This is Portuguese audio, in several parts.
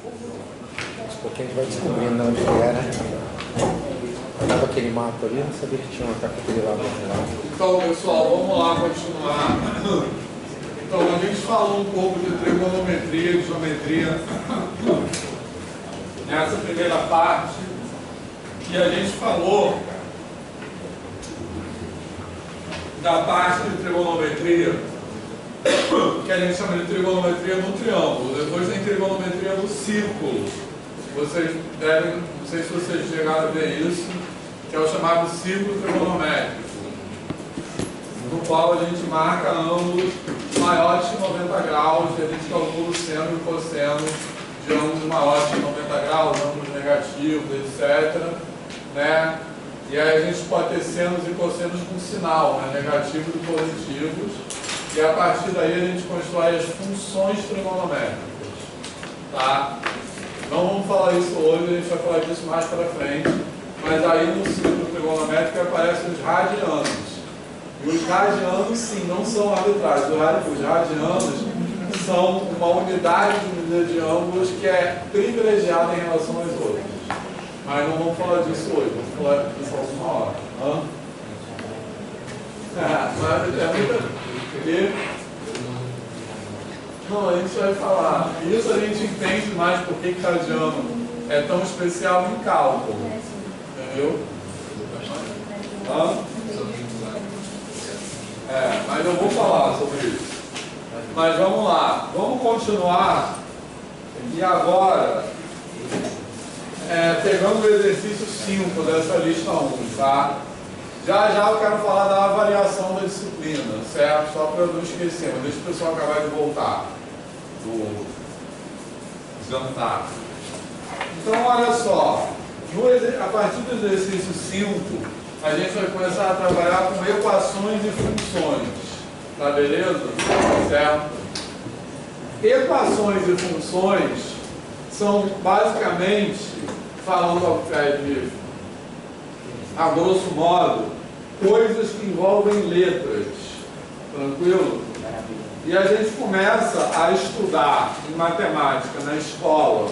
Aos pouquinho a gente vai descobrindo onde que era. Olhava aquele mapa ali, eu não sabia que tinha uma cafeteria lá. Então, pessoal, vamos lá continuar. Então, a gente falou um pouco de trigonometria e geometria nessa primeira parte. E a gente falou da parte de trigonometria, que a gente chama de trigonometria no triângulo. Depois tem trigonometria no círculo. Vocês devem, não sei se vocês chegaram a ver isso, que é o chamado círculo trigonométrico, no qual a gente marca ângulos maiores de 90 graus e a gente calcula o seno e o cosseno de ângulos maiores de 90 graus, ângulos negativos, etc. Né? E aí a gente pode ter senos e cossenos com sinal, né? Negativos e positivos. E a partir daí a gente constrói as funções trigonométricas. Tá? Não vamos falar isso hoje, a gente vai falar disso mais para frente. Mas aí no círculo trigonométrico aparecem os radianos. E os radianos, sim, não são arbitrários. Os radianos são uma unidade de medida de ângulos que é privilegiada em relação às outras. Mas não vamos falar disso hoje, vamos falar disso alguma hora. Mas é muita... Não, a gente vai falar. Isso a gente entende mais porque radiano é tão especial em cálculo. Entendeu? Mas eu vou falar sobre isso. Mas vamos lá. Vamos continuar. E agora, pegando o exercício 5 dessa lista 1, tá? Já eu quero falar da avaliação da disciplina, certo? Só para eu não esquecer, mas deixa o pessoal acabar de voltar do jantar. Então, olha só, a partir do exercício 5, a gente vai começar a trabalhar com equações e funções, tá beleza? Certo? Equações e funções são basicamente, falando ao pé de, a grosso modo, coisas que envolvem letras, tranquilo? E a gente começa a estudar em matemática na escola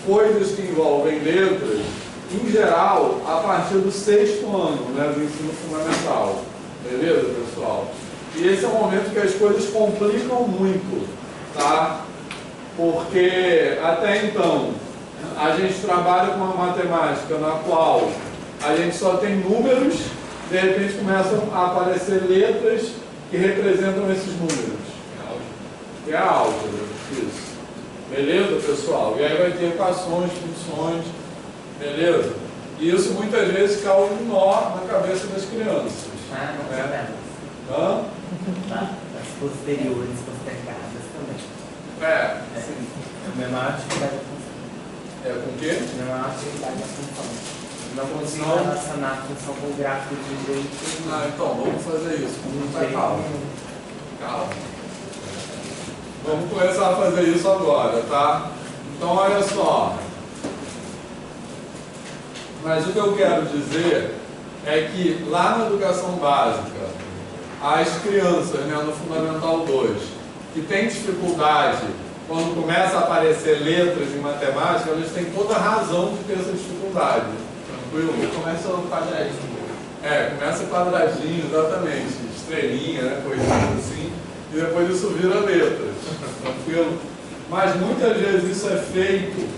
coisas que envolvem letras, em geral, a partir do 6º ano, né, do ensino fundamental. Beleza, pessoal? E esse é o momento que as coisas complicam muito, tá? Porque até então a gente trabalha com uma matemática na qual a gente só tem números, de repente começam a aparecer letras que representam esses números. Que é a álgebra, isso. Beleza, pessoal? E aí vai ter equações, funções, beleza? E isso muitas vezes causa um nó na cabeça das crianças. Não né? As posteriores, postergadas também. Matemática da É com o quê? Matemática da função. Não consigo Não. relacionar a função com o gráfico de jeito. Então, vamos fazer isso. Calma. Vamos começar a fazer isso agora, tá? Então, olha só. Mas o que eu quero dizer é que lá na educação básica, as crianças, né, no Fundamental 2, que têm dificuldade quando começa a aparecer letras em matemática, elas têm toda a razão de ter essa dificuldade. Tranquilo? Começa o quadradinho. Começa quadradinho, exatamente, estrelinha, né, coisinha assim, e depois isso vira letras, tranquilo? Mas muitas vezes isso é feito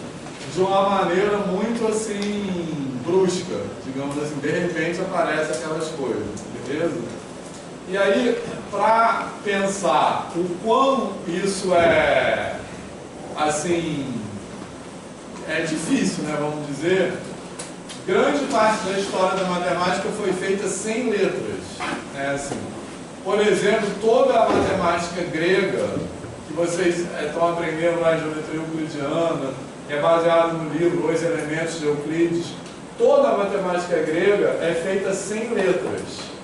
de uma maneira muito assim, brusca, digamos assim, de repente aparecem aquelas coisas, beleza? E aí, para pensar o quão isso é, assim, é difícil, né, vamos dizer, grande parte da história da matemática foi feita sem letras, né, assim. Por exemplo, toda a matemática grega, que vocês estão aprendendo lá em geometria euclidiana, é baseado no livro Os Elementos de Euclides, toda a matemática grega é feita sem letras.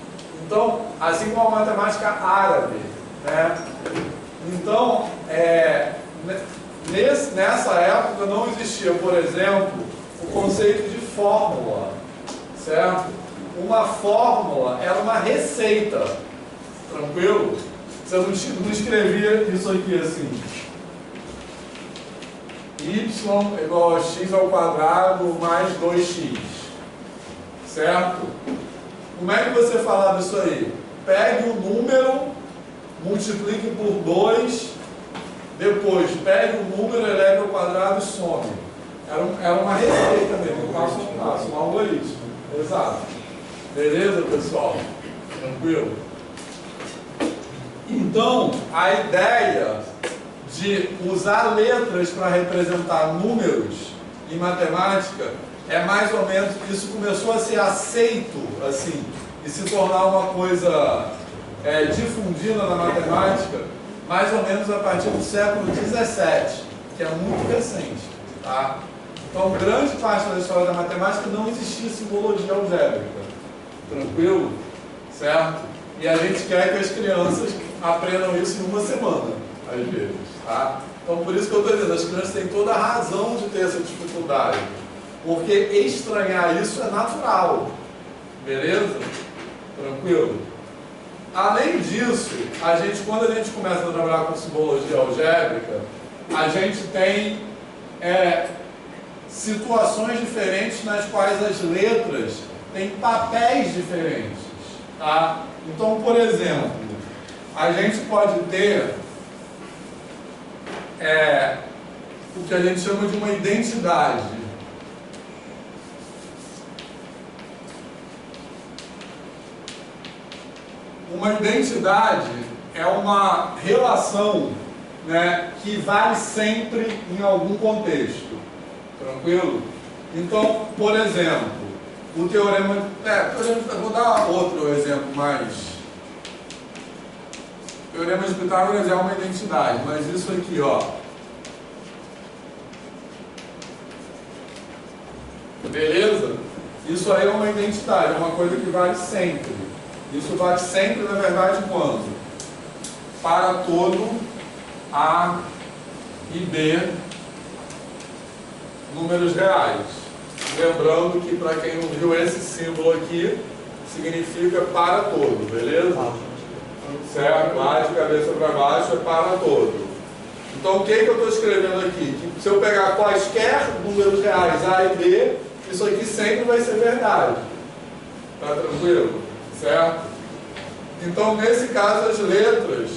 Então, assim como a matemática árabe, né? Então, nessa época não existia, por exemplo, o conceito de fórmula, certo? Uma fórmula era uma receita, tranquilo? Você não escrevia isso aqui assim. y igual a x ao quadrado mais 2x. Certo? Como é que você falava isso aí? Pegue o número, multiplique por 2, depois pegue o número, eleve ao quadrado e some. Era uma receita mesmo, passo a passo, um algoritmo. Exato. Beleza, pessoal? Tranquilo? Então, a ideia de usar letras para representar números em matemática é mais ou menos, isso começou a ser aceito, assim, e se tornar uma coisa difundida na matemática, mais ou menos a partir do século XVII, que é muito recente, tá? Então, grande parte da história da matemática não existia simbologia algébrica, tranquilo? Certo? E a gente quer que as crianças aprendam isso em uma semana, às vezes, tá? Então, por isso que eu estou dizendo, as crianças têm toda a razão de ter essa dificuldade, porque estranhar isso é natural, beleza? Tranquilo? Além disso, quando a gente começa a trabalhar com simbologia algébrica, a gente tem situações diferentes nas quais as letras têm papéis diferentes, tá? Então, por exemplo, a gente pode ter o que a gente chama de uma identidade. Uma identidade é uma relação, né, que vale sempre em algum contexto. Tranquilo? Então, por exemplo, o teorema... vou dar outro exemplo mais... O teorema de Pitágoras é uma identidade, mas isso aqui, ó... Beleza? Isso aí é uma identidade, é uma coisa que vale sempre. Isso vale sempre, na verdade, quando? Para todo A e B números reais. Lembrando que, para quem não viu, esse símbolo aqui significa para todo, beleza? Certo? Lá de cabeça para baixo é para todo. Então, o que eu estou escrevendo aqui? Que se eu pegar quaisquer números reais A e B, isso aqui sempre vai ser verdade. Tá tranquilo? Certo? Então, nesse caso, as letras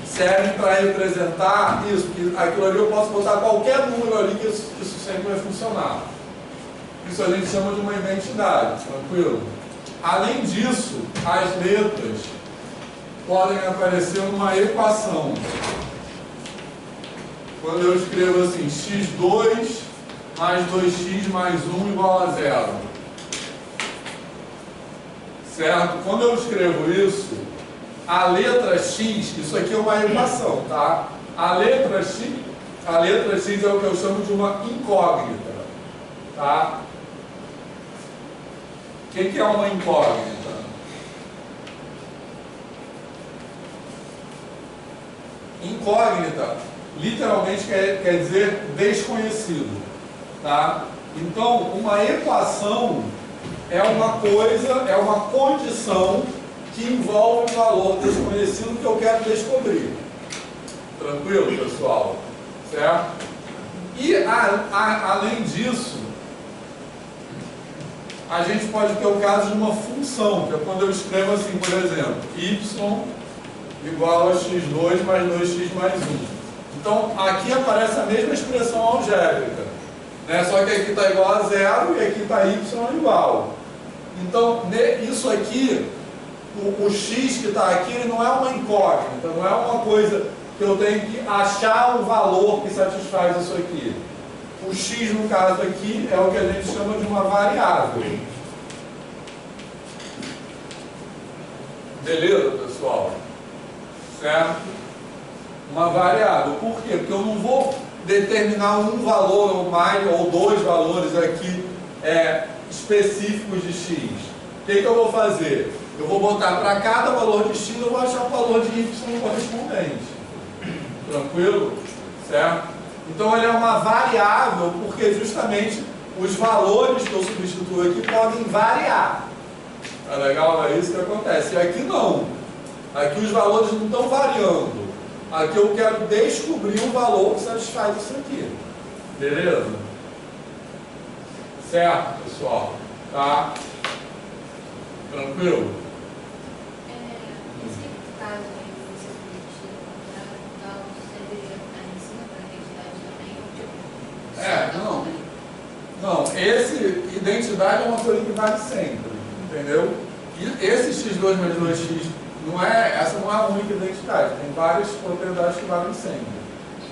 servem para representar isso, que aquilo ali eu posso botar qualquer número ali que isso sempre vai funcionar. Isso a gente chama de uma identidade, tranquilo? Além disso, as letras podem aparecer numa equação. Quando eu escrevo assim, x2 mais 2x mais 1 igual a 0. Certo? Quando eu escrevo isso, a letra x, isso aqui é uma equação, tá? A letra x é o que eu chamo de uma incógnita, tá? O que é uma incógnita? Incógnita, literalmente quer dizer desconhecido, tá? Então, uma equação é uma coisa, é uma condição que envolve um valor desconhecido que eu quero descobrir. Tranquilo, pessoal? Certo? E, além disso, a gente pode ter o caso de uma função, que é quando eu escrevo assim, por exemplo, y igual a x2 mais 2x mais 1. Então, aqui aparece a mesma expressão algébrica, né? Só que aqui está igual a 0 e aqui está y igual. Então, isso aqui, o x que está aqui, ele não é uma incógnita, não é uma coisa que eu tenho que achar um valor que satisfaz isso aqui. O x, no caso aqui, é o que a gente chama de uma variável. Beleza, pessoal? Certo? Uma variável. Por quê? Porque eu não vou determinar um valor ou mais, ou dois valores aqui específicos de x. O que eu vou fazer? Eu vou botar para cada valor de x, eu vou achar um valor de y correspondente. Tranquilo? Certo? Então ele é uma variável porque justamente os valores que eu substituo aqui podem variar. Tá legal? É isso que acontece. E aqui não. Aqui os valores não estão variando. Aqui eu quero descobrir um valor que satisfaz isso aqui. Beleza? Certo, pessoal? Tá? Tranquilo? Nesse caso aí, você tal, você deveria estar em cima da identidade também, ou tipo... Não, esse identidade é uma coisa que vale sempre, entendeu? E esse x2 mais 2x, essa não é a única identidade, tem várias propriedades que valem sempre.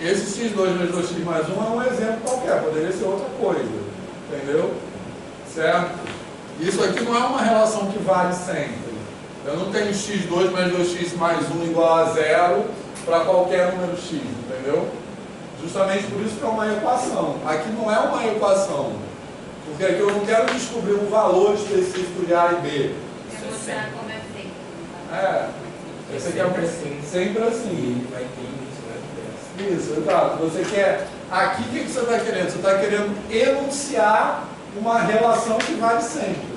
Esse x2 mais 2x mais 1 é um exemplo qualquer, poderia ser outra coisa, entendeu? Certo? Isso aqui não é uma relação que vale sempre. Eu não tenho x2 mais 2x mais 1 igual a 0 para qualquer número x, entendeu? Justamente por isso que é uma equação. Aqui não é uma equação, porque aqui eu não quero descobrir um valor específico de A e B. Quer mostrar como é feito. Esse aqui é sempre assim. Vai ter isso, Isso, exato. Você quer... Aqui o que você está querendo? Você está querendo enunciar uma relação que vale sempre.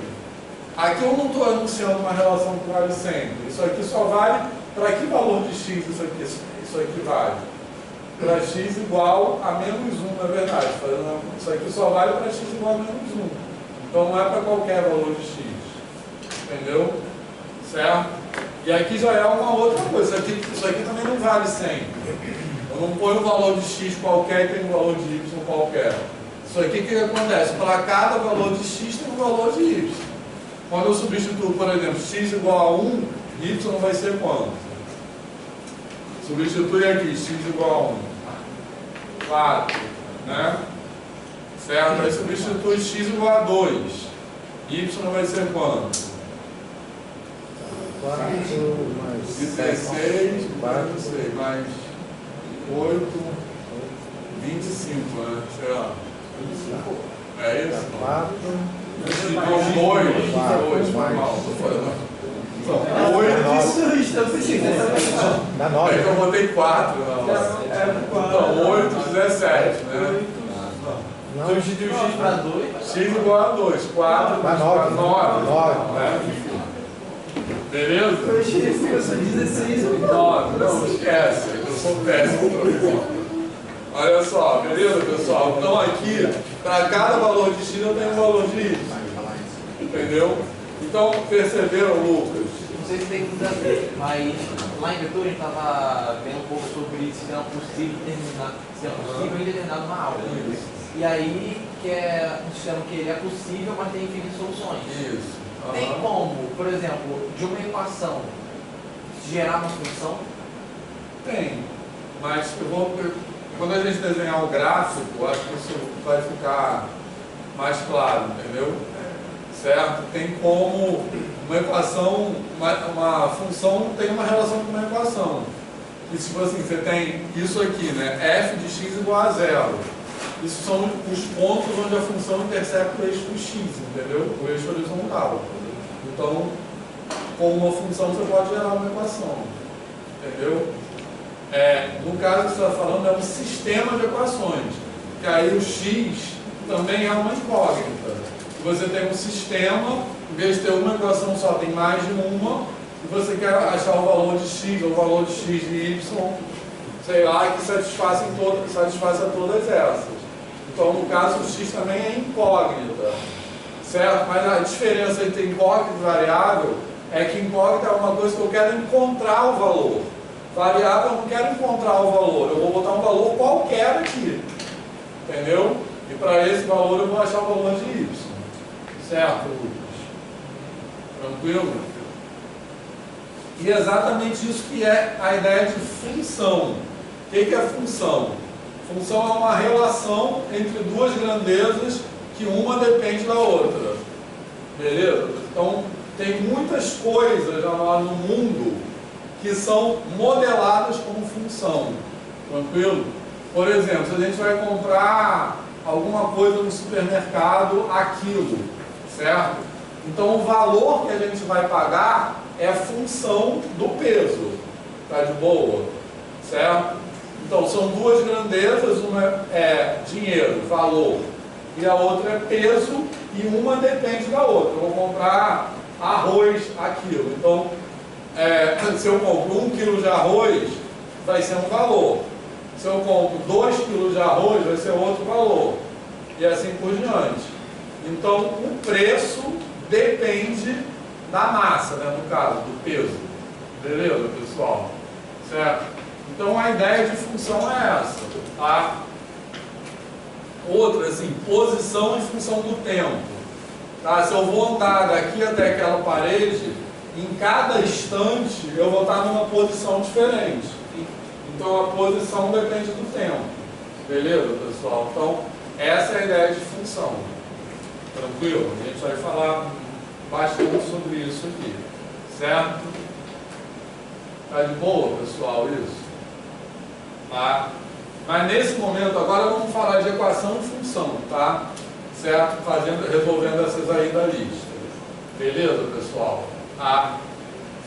Aqui eu não estou enunciando uma relação que vale sempre. Isso aqui só vale para que valor de x isso aqui vale? Para x igual a menos 1, na verdade. Isso aqui só vale para x igual a menos 1. Então não é para qualquer valor de x. Entendeu? Certo? E aqui já é uma outra coisa. Isso aqui também não vale sempre. Eu não ponho um valor de x qualquer e tenho um valor de y qualquer. Isso aqui o que acontece? Para cada valor de x tem um valor de y. Quando eu substituo, por exemplo, x igual a 1, y vai ser quanto? Substitui aqui, x igual a 1. 4, né? Certo? Aí substitui x igual a 2. Y vai ser quanto? 4 mais 16, 4, não sei, mais 8, 25, né? Sei lá. É isso? 4, Então 2, normal. São 8. dá 9. É que eu botei 4. Então 8, 17, né? Não, Substituiu x para 2. X igual a 2, 4 Dá para 9. 9. Né? Beleza? Eu sou 16. 9, não esquece, eu sou péssimo professor. Olha só, beleza, pessoal? Então aqui, para cada valor de x eu tenho um valor de y. Entendeu? Então, perceberam, Lucas? Não sei se tem tudo a ver, mas lá em Vitória a gente estava vendo um pouco sobre se era possível terminar, se é possível determinar uma aula. E aí, que é um sistema que ele é possível, mas tem infinitas soluções. Isso. Tem como, por exemplo, de uma equação gerar uma função? Tem, mas quando a gente desenhar o gráfico, acho que isso vai ficar mais claro, entendeu? Certo? Tem como uma equação, uma função tem uma relação com uma equação. E tipo assim, você tem isso aqui, né? F de x igual a 0. Isso são os pontos onde a função intercepta o eixo do x, entendeu? O eixo horizontal. Então, com uma função você pode gerar uma equação, entendeu? No caso que você está falando é um sistema de equações, que aí o x também é uma incógnita. Você tem um sistema, em vez de ter uma equação só, tem mais de uma, e você quer achar o valor de x ou o valor de x de y, sei lá, que satisfaça todas essas. Então, no caso, o x também é incógnita, certo? Mas a diferença entre incógnita e variável é que incógnita é uma coisa que eu quero encontrar o valor. Variável eu não quero encontrar o valor, eu vou botar um valor qualquer aqui, entendeu? E para esse valor eu vou achar o valor de y, certo, Lucas? Tranquilo? E é exatamente isso que é a ideia de função. O que é função? Função é uma relação entre duas grandezas que uma depende da outra. Beleza? Então, tem muitas coisas lá no mundo que são modeladas como função. Tranquilo? Por exemplo, se a gente vai comprar alguma coisa no supermercado a quilo, certo? Então, o valor que a gente vai pagar é a função do peso. Tá de boa? Certo? Então, são duas grandezas, uma é dinheiro, valor, e a outra é peso, e uma depende da outra. Eu vou comprar arroz a quilo. Então, se eu compro 1 quilo de arroz, vai ser um valor. Se eu compro 2 quilos de arroz, vai ser outro valor. E assim por diante. Então, o preço depende da massa, né, no caso, do peso. Beleza, pessoal? Certo? Então, a ideia de função é essa, tá? Outra, assim, posição em função do tempo. Tá? Se eu vou andar daqui até aquela parede, em cada instante eu vou estar numa posição diferente. Então, a posição depende do tempo. Beleza, pessoal? Então, essa é a ideia de função. Tranquilo? A gente vai falar bastante sobre isso aqui. Certo? Tá de boa, pessoal, isso? Tá? Mas nesse momento, agora vamos falar de equação e função, tá? Certo? Resolvendo essas aí da lista. Beleza, pessoal? Tá?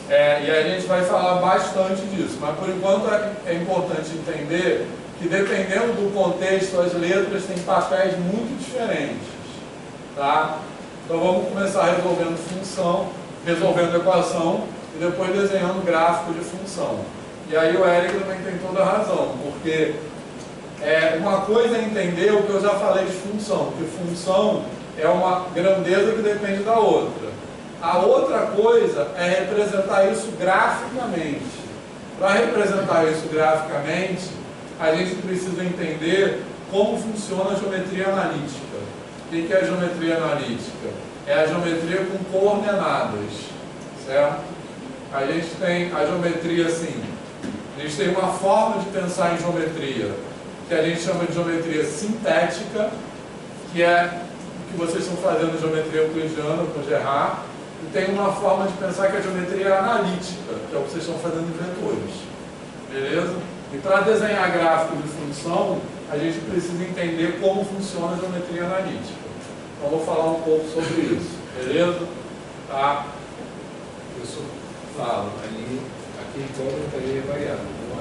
E a gente vai falar bastante disso, mas por enquanto é importante entender que dependendo do contexto, as letras têm papéis muito diferentes. Tá? Então vamos começar resolvendo função, resolvendo equação e depois desenhando gráfico de função. E aí o Érico também tem toda a razão, porque uma coisa é entender o que eu já falei de função, que função é uma grandeza que depende da outra. A outra coisa é representar isso graficamente. Para representar isso graficamente, a gente precisa entender como funciona a geometria analítica. O que é a geometria analítica? É a geometria com coordenadas, certo? A gente tem a geometria assim, a gente tem uma forma de pensar em geometria, que a gente chama de geometria sintética, que é o que vocês estão fazendo em geometria euclidiana com Gerard, e tem uma forma de pensar que é a geometria analítica, que é o que vocês estão fazendo em vetores. Beleza? E para desenhar gráfico de função, a gente precisa entender como funciona a geometria analítica. Então, vou falar um pouco sobre isso. Beleza? Tá? Isso fala, aí aquele incógnito aí é variável. Não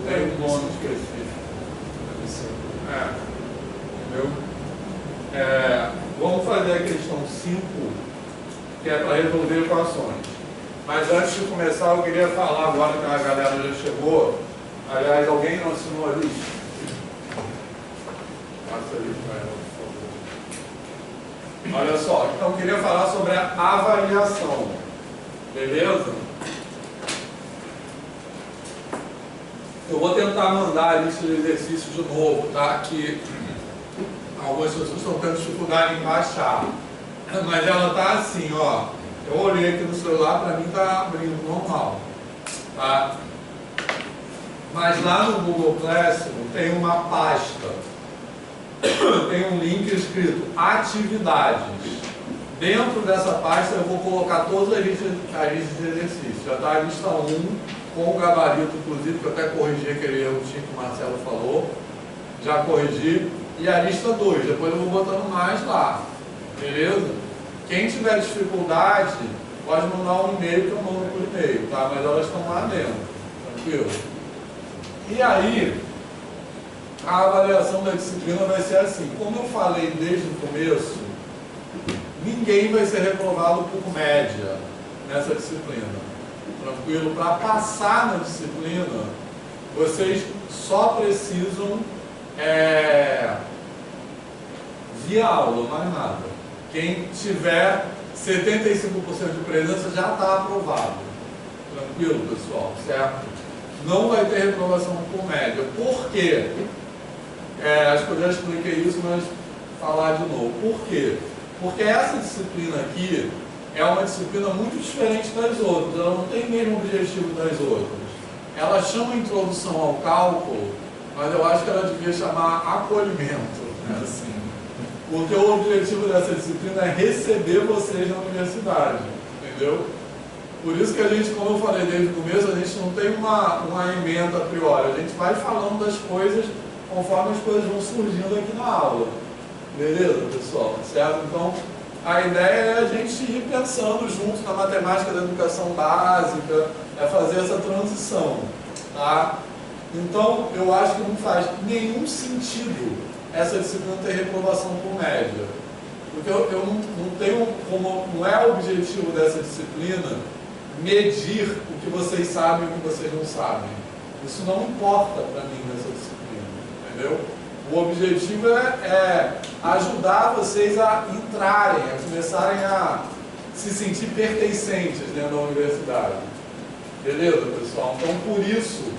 tem um nome específico. Entendeu? Vamos fazer a questão 5, que é para resolver equações. Mas antes de começar, eu queria falar agora que a galera já chegou. Aliás, alguém não assinou a lista? Passa a lista para ela, por favor. Olha só, então eu queria falar sobre a avaliação. Beleza? Eu vou tentar mandar a lista de exercícios de novo, tá? Que algumas pessoas estão tendo dificuldade em baixar. Mas ela tá assim, ó. Eu olhei aqui no celular, para mim tá abrindo normal. Tá? Mas lá no Google Classroom tem uma pasta. Tem um link escrito atividades. Dentro dessa pasta eu vou colocar todas as listas de exercícios. Já está a lista 1, com o gabarito, inclusive, que eu até corrigi aquele erro que o Marcelo falou. Já corrigi. E a lista 2, depois eu vou botando mais lá. Beleza? Quem tiver dificuldade, pode mandar um e-mail que eu mando por e-mail, tá? Mas elas estão lá dentro. Tranquilo? E aí, a avaliação da disciplina vai ser assim. Como eu falei desde o começo, ninguém vai ser reprovado por média nessa disciplina. Tranquilo? Para passar na disciplina, vocês só precisam via aula, mais nada. Quem tiver 75% de presença já está aprovado. Tranquilo, pessoal? Certo? Não vai ter reprovação por média. Por quê? Acho que eu já expliquei isso, mas falar de novo. Por quê? Porque essa disciplina aqui é uma disciplina muito diferente das outras. Ela não tem o mesmo objetivo das outras. Ela chama introdução ao cálculo, mas eu acho que ela devia chamar acolhimento, né? Assim, porque o objetivo dessa disciplina é receber vocês na universidade, entendeu? Por isso que a gente, como eu falei desde o começo, a gente não tem uma emenda a priori, a gente vai falando das coisas conforme as coisas vão surgindo aqui na aula. Beleza, pessoal? Certo? Então, a ideia é a gente ir pensando junto na matemática da educação básica, é fazer essa transição, tá? Então, eu acho que não faz nenhum sentido essa disciplina ter reprovação por média. Porque eu não tenho como, não é o objetivo dessa disciplina medir o que vocês sabem e o que vocês não sabem. Isso não importa para mim nessa entendeu? O objetivo é ajudar vocês a entrarem, a começarem a se sentir pertencentes dentro da universidade. Beleza, pessoal? Então, por isso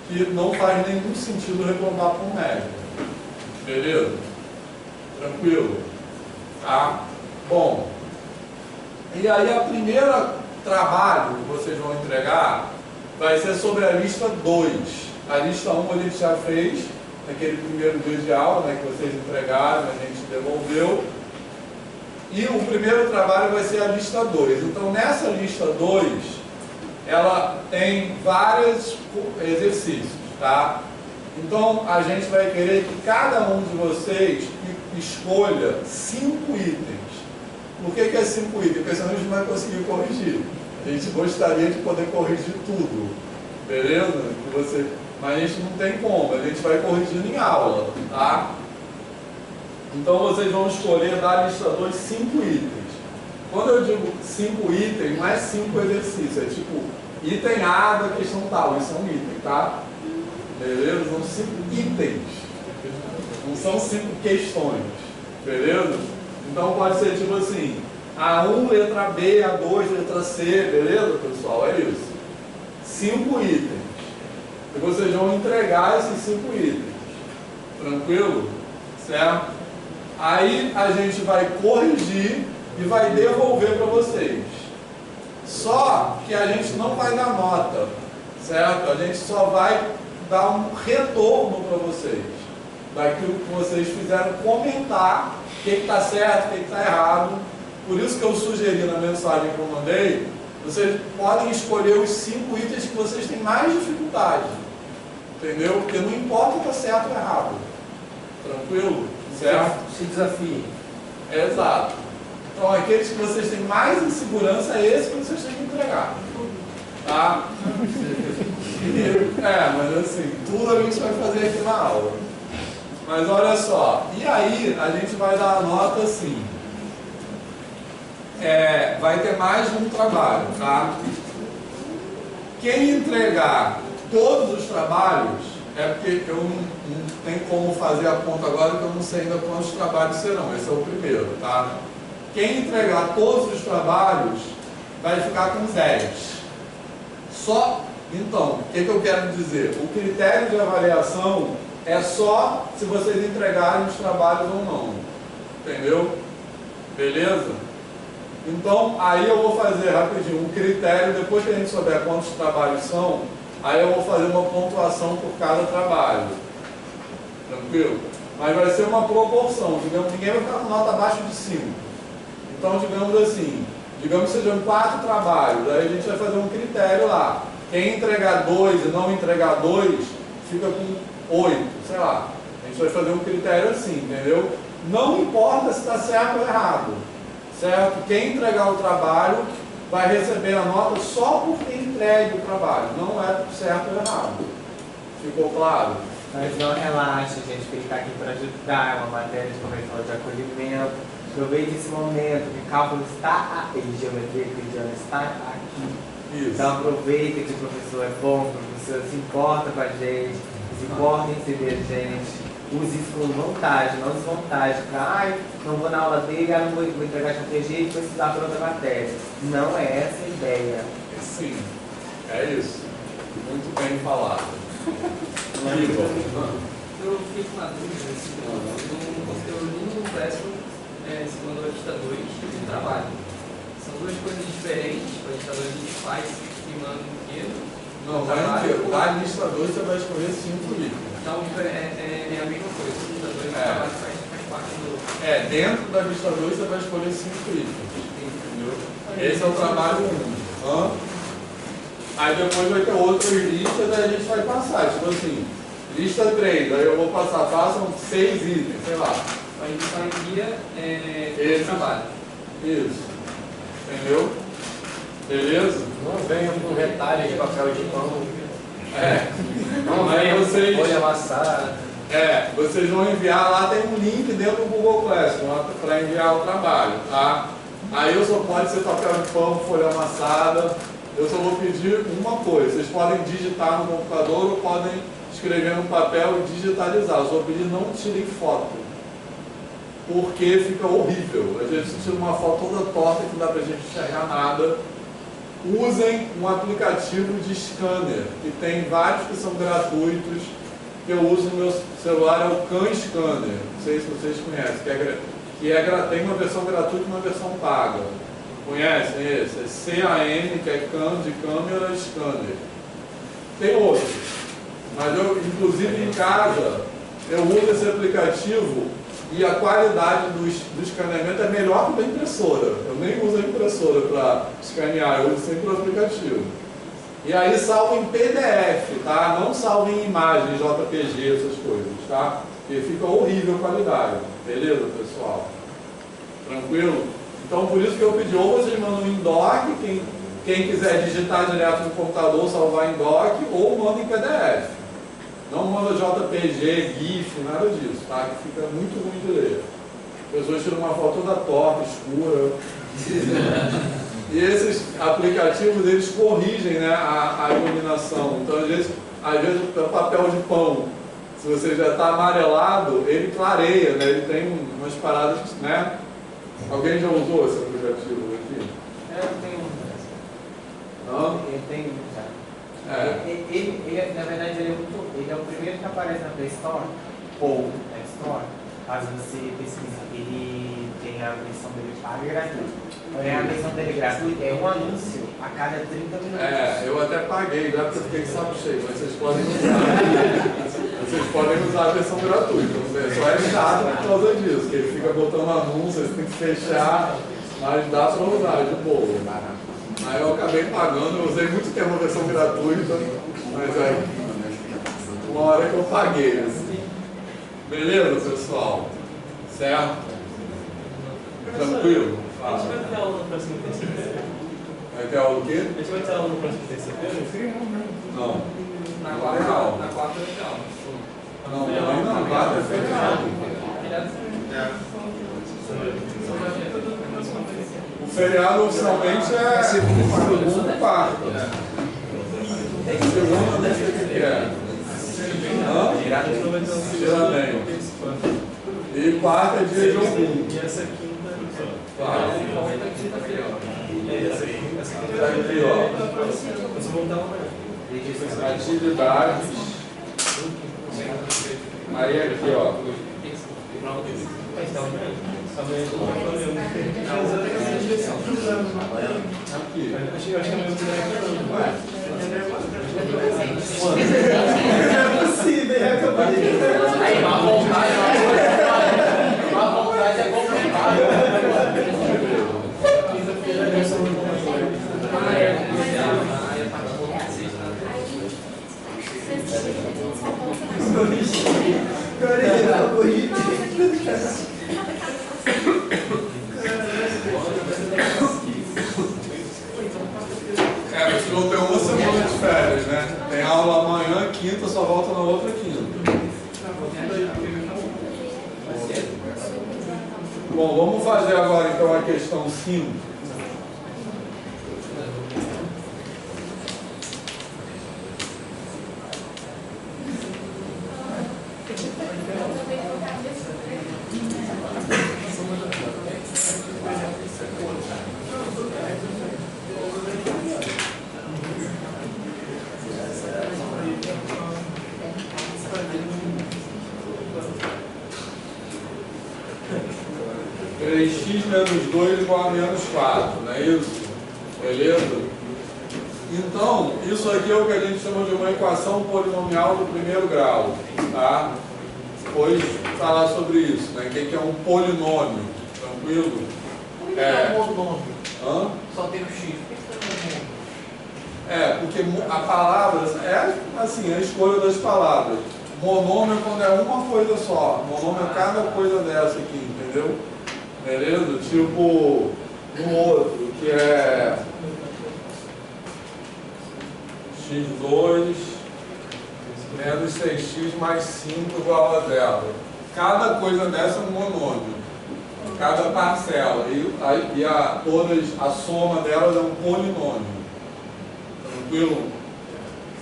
que não faz nenhum sentido reprovar por média. Beleza? Tranquilo? Tá? Bom, e aí a primeira trabalho que vocês vão entregar vai ser sobre a lista 2. A lista 1 a gente já fez naquele primeiro dia de aula, né, que vocês entregaram, a gente devolveu. E o primeiro trabalho vai ser a lista 2. Então, nessa lista 2, ela tem vários exercícios, tá? Então, a gente vai querer que cada um de vocês escolha 5 itens. Por que é 5 itens? Porque senão a gente não vai conseguir corrigir. A gente gostaria de poder corrigir tudo, beleza? Mas a gente não tem como, a gente vai corrigindo em aula, tá? Então vocês vão escolher da lista 2 5 itens. Quando eu digo 5 itens, não é 5 exercícios, é tipo item A da questão tal, isso é um item, tá? Beleza? São 5 itens, não são 5 questões, beleza? Então pode ser tipo assim, A1, letra B, A2, letra C, beleza, pessoal? É isso. 5 itens. E vocês vão entregar esses 5 itens. Tranquilo? Certo? Aí a gente vai corrigir e vai devolver para vocês. Só que a gente não vai dar nota, certo? A gente só vai dar um retorno para vocês. Daquilo que vocês fizeram, comentar o que está certo, o que está errado. Por isso que eu sugeri na mensagem que eu mandei, vocês podem escolher os 5 itens que vocês têm mais dificuldade. Entendeu? Porque não importa se está certo ou errado. Tranquilo? Certo? Se desafie. Exato. Então, aqueles que vocês têm mais insegurança, é esse que vocês têm que entregar. Tá? Mas assim, tudo a gente vai fazer aqui na aula. Mas olha só, e aí a gente vai dar a nota assim. Vai ter mais um trabalho, tá? Quem entregar todos os trabalhos, é porque eu não tenho como fazer a conta agora, porque eu não sei ainda quantos trabalhos serão. Esse é o primeiro, tá? Quem entregar todos os trabalhos vai ficar com 10. Só, então, o que eu quero dizer? O critério de avaliação é só se vocês entregarem os trabalhos ou não. Entendeu? Beleza? Então, aí eu vou fazer rapidinho um critério, depois que a gente souber quantos trabalhos são, aí eu vou fazer uma pontuação por cada trabalho. Tranquilo? Mas vai ser uma proporção, digamos, ninguém vai ficar com nota abaixo de 5. Então, digamos assim, digamos que sejam 4 trabalhos, aí a gente vai fazer um critério lá. Quem entregar 2 e não entregar 2, fica com 8, sei lá. A gente vai fazer um critério assim, entendeu? Não importa se está certo ou errado, certo? Quem entregar o trabalho vai receber a nota só por ter entregue o trabalho, não é certo ou errado. Ficou claro? Mas não relaxa, gente, que ele está aqui para ajudar, é uma matéria de conversão de acolhimento. Aproveite esse momento, que cálculo está aqui, geometria euclidiana está aqui. Isso. Então aproveita que o professor é bom, que o professor se importa com a gente, se importa em receber a gente. Use isso com vontade, não desvontade. Ai, não vou na aula dele, não vou entregar de qualquer jeito, vou estudar para outra matéria. Não é essa a ideia. Sim, é isso. Muito bem falado. Eu fiquei com uma dúvida assim, no conteúdo no décimo, segundo a lista 2 de trabalho. São duas coisas diferentes, a lista 2 a gente faz e manda inteiro. Não, vai inteiro. Da lista 2 você vai escolher 5 itens. Então é a mesma coisa, a lista 2 de trabalho faz parte do... Dentro da lista 2 você vai escolher 5 itens. Entendeu? Esse é o trabalho 1. Aí depois vai ter outras listas, aí a gente vai passar. Tipo assim, lista 3, aí eu vou passar, passam 6 itens, sei lá. A gente só envia Esse trabalho. Isso. Entendeu? Beleza? Não venham com retalho de papel de pão. Não, aí vocês... Folha amassada. Vocês vão enviar lá, tem um link dentro do Google Classroom para enviar o trabalho, tá? Aí eu só pode ser papel de pão, folha amassada. Eu só vou pedir uma coisa, vocês podem digitar no computador ou podem escrever no papel e digitalizar. Eu só pedi não tirem foto, porque fica horrível. Às vezes você tira uma foto toda torta que não dá pra gente enxergar nada. Usem um aplicativo de scanner, que tem vários que são gratuitos, que eu uso no meu celular, é o Can Scanner. Não sei se vocês conhecem, tem uma versão gratuita e uma versão paga. Conhecem esse? É CAN, que é Can de câmera, Scanner. Tem outros, mas eu, inclusive em casa, eu uso esse aplicativo e a qualidade do escaneamento é melhor que da impressora. Eu nem uso a impressora para escanear, eu uso sempre o aplicativo. E aí salva em PDF, tá? Não salva em imagens, JPG, essas coisas, tá? Porque fica horrível a qualidade. Beleza, pessoal? Tranquilo? Então por isso que eu pedi, ou vocês mandam em doc, quem quiser digitar direto no computador, salvar em doc, ou manda em PDF. Não manda JPG, GIF, nada disso, tá? Que fica muito ruim de ler. As pessoas tiram uma foto toda torta, escura. E esses aplicativos, eles corrigem, né, a iluminação. Então, às vezes o papel de pão, se você já está amarelado, ele clareia, né? Ele tem umas paradas, né? Alguém já usou esse aplicativo aqui? Eu tenho Não? Eu tenho já. É. Na verdade, ele é o primeiro que aparece na Play Store ou App Store. Caso você pesquisa, ele tem a versão dele paga e gratuita. A versão dele gratuita é um anúncio a cada 30 minutos. É, eu até paguei, já porque eu fiquei de saco cheio, mas vocês podem usar. Vocês podem usar a versão gratuita. Só é chato por causa disso, que ele fica botando anúncios, você tem que fechar, mas dá pra usar de boa. Aí eu acabei pagando, eu usei muito tempo a versão gratuita, mas aí uma hora que eu paguei. Beleza, pessoal? Certo? Tranquilo? A gente vai ter aula no próximo terça-feira? Vai ter aula o quê? A gente vai ter aula no próximo terça-feira? Não. Na Não tem aula. quarta é legal. Não, também não. Quarta é feriado. O feriado oficialmente é segunda e quarta. Segunda não sei o que é. Geralmente. E quarta é dia de algum. E essa quinta. Claro. Essa Aqui, ó. Vamos voltar amanhã. Atividades. Aí aqui, ó. Amanhã eu vou fazer Aqui. Acho que amanhã eu Aí, má vontade é complicado. Você não tem uma semana de férias, né? Tem aula amanhã, quinta, só volta na outra quinta. Bom, vamos fazer agora então a questão 5. X menos 2 igual a menos 4, não é isso? Beleza? Então, isso aqui é o que a gente chama de uma equação polinomial do primeiro grau, tá? Depois falar sobre isso, né? O que é um polinômio, tranquilo? Por que é monômio? Hã? Só tem o X. Por que você não é monômio? Porque a palavra é assim, a escolha das palavras. Monômio é quando é uma coisa só. Monômio é cada coisa dessa aqui, entendeu? Beleza? Tipo, no outro, que é x2 menos 6x mais 5 igual a 0. Cada coisa dessa é um monômio. Cada parcela. E a soma delas é um polinômio. Tranquilo?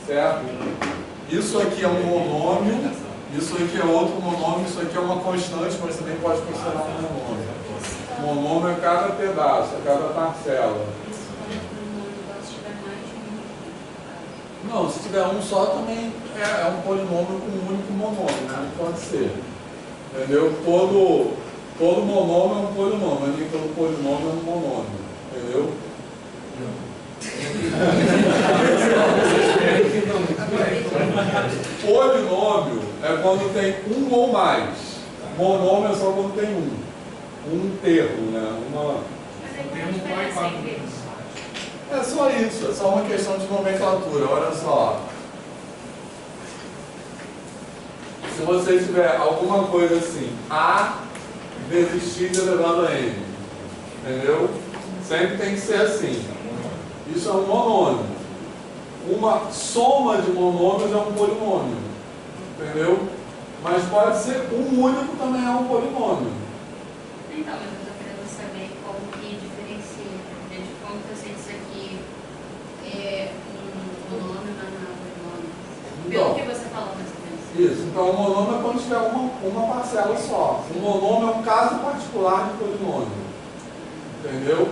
Certo? Isso aqui é um monômio, isso aqui é outro monômio, isso aqui é uma constante, mas também pode considerar um monômio. Monômio é cada pedaço, é cada parcela. Não, se tiver um só também é um polinômio com um único monômio, né? Pode ser. Entendeu? Todo monômio é um polinômio, nem todo polinômio é um monômio. Entendeu? Polinômio é quando tem um ou mais. Monômio é só quando tem um. Um termo, né? É só isso, é só uma questão de nomenclatura. Olha só. Se você tiver alguma coisa assim, A vezes X elevado a N, entendeu? Sempre tem que ser assim. Isso é um monômio. Uma soma de monômios é um polinômio, entendeu? Mas pode ser um único também é um polinômio. Então, mas eu estou querendo saber como que diferencia. Afinal de contas, eu sei que isso aqui é um monômio, mas não é um polinômio. Pelo que você falou, mais ou menos. Isso, então o monômio é quando tiver uma parcela só. Um monômio é um caso particular de polinômio. Entendeu?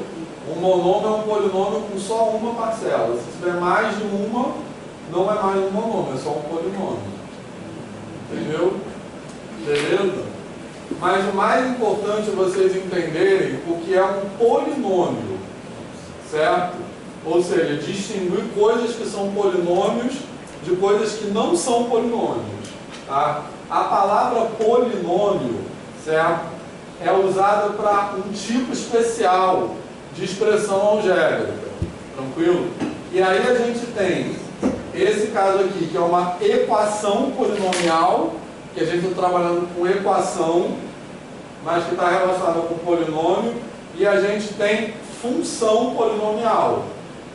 Um monômio é um polinômio com só uma parcela. Se tiver mais de uma, não é mais um monômio, é só um polinômio. Entendeu? Beleza? Mas o mais importante é vocês entenderem o que é um polinômio, certo? Ou seja, distinguir coisas que são polinômios de coisas que não são polinômios, tá? A palavra polinômio, certo? É usada para um tipo especial de expressão algébrica, tranquilo? E aí a gente tem esse caso aqui, que é uma equação polinomial, que a gente está trabalhando com equação, mas que está relacionada com polinômio, e a gente tem função polinomial.